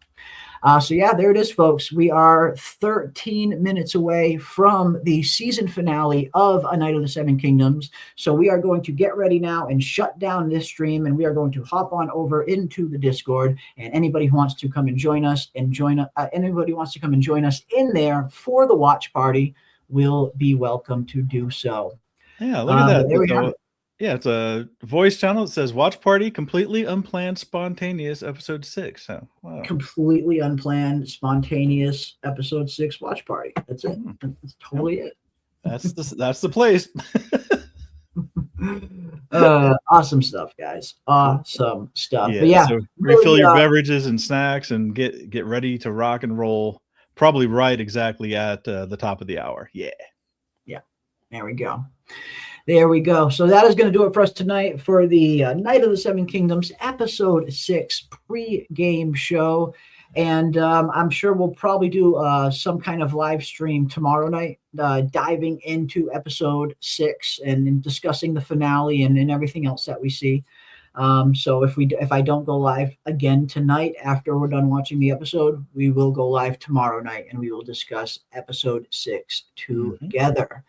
F: So yeah, there it is, folks. We are 13 minutes away from the season finale of A Night of the Seven Kingdoms. So we are going to get ready now and shut down this stream, and we are going to hop on over into the Discord. And anybody who wants to come and join us anybody who wants to come and join us in there for the watch party will be welcome to do so.
G: Yeah, look at that.
F: There we have it.
G: Yeah, it's a voice channel. It says "Watch Party, completely unplanned, spontaneous, episode 6." So, wow.
F: Completely unplanned, spontaneous, episode 6 watch party. That's it. That's totally it.
G: That's the place.
F: Awesome stuff, guys. Awesome stuff.
G: Yeah,
F: but yeah,
G: so
F: really,
G: refill your beverages and snacks, and get ready to rock and roll. Probably right exactly at the top of the hour. Yeah.
F: There we go. There we go. So that is going to do it for us tonight for the Night of the Seven Kingdoms episode 6 pre-game show. And I'm sure we'll probably do some kind of live stream tomorrow night, diving into episode 6 and discussing the finale and everything else that we see. So if I don't go live again tonight after we're done watching the episode, we will go live tomorrow night and we will discuss episode 6 together.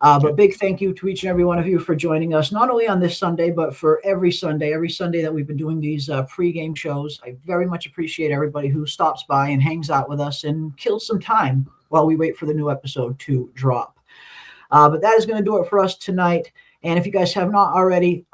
F: But big thank you to each and every one of you for joining us, not only on this Sunday, but for every Sunday that we've been doing these pre-game shows. I very much appreciate everybody who stops by and hangs out with us and kills some time while we wait for the new episode to drop. But that is going to do it for us tonight. And if you guys have not already,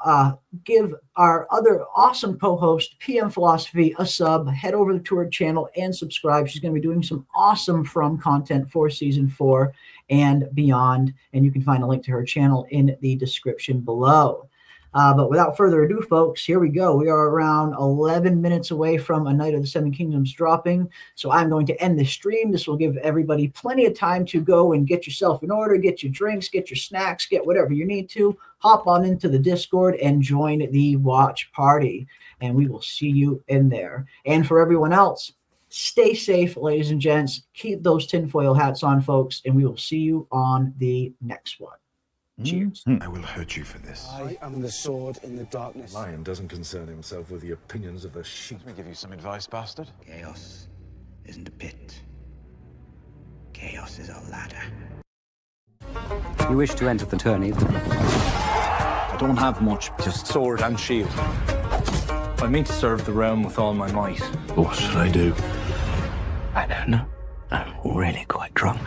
F: give our other awesome co-host, PM Philosophy, a sub. Head over to her channel and subscribe. She's going to be doing some awesome From content for Season 4 and beyond. And you can find a link to her channel in the description below. But without further ado, folks, here we go. We are around 11 minutes away from A Night of the Seven Kingdoms dropping. So I'm going to end the stream. This will give everybody plenty of time to go and get yourself in order, get your drinks, get your snacks, get whatever you need to. Hop on into the Discord and join the watch party. And we will see you in there. And for everyone else, stay safe, ladies and gents. Keep those tinfoil hats on, folks. And we will see you on the next one. Cheers.
A: I will hurt you for this.
C: I am the sword in the darkness.
A: Lion doesn't concern himself with the opinions of the sheep.
C: Let me give you some advice, bastard.
D: Chaos isn't a pit. Chaos is a ladder.
H: You wish to enter the tourney?
B: I don't have much, just sword and shield. I mean to serve the realm with all my might.
A: What should I do?
D: I don't know. I'm really quite drunk.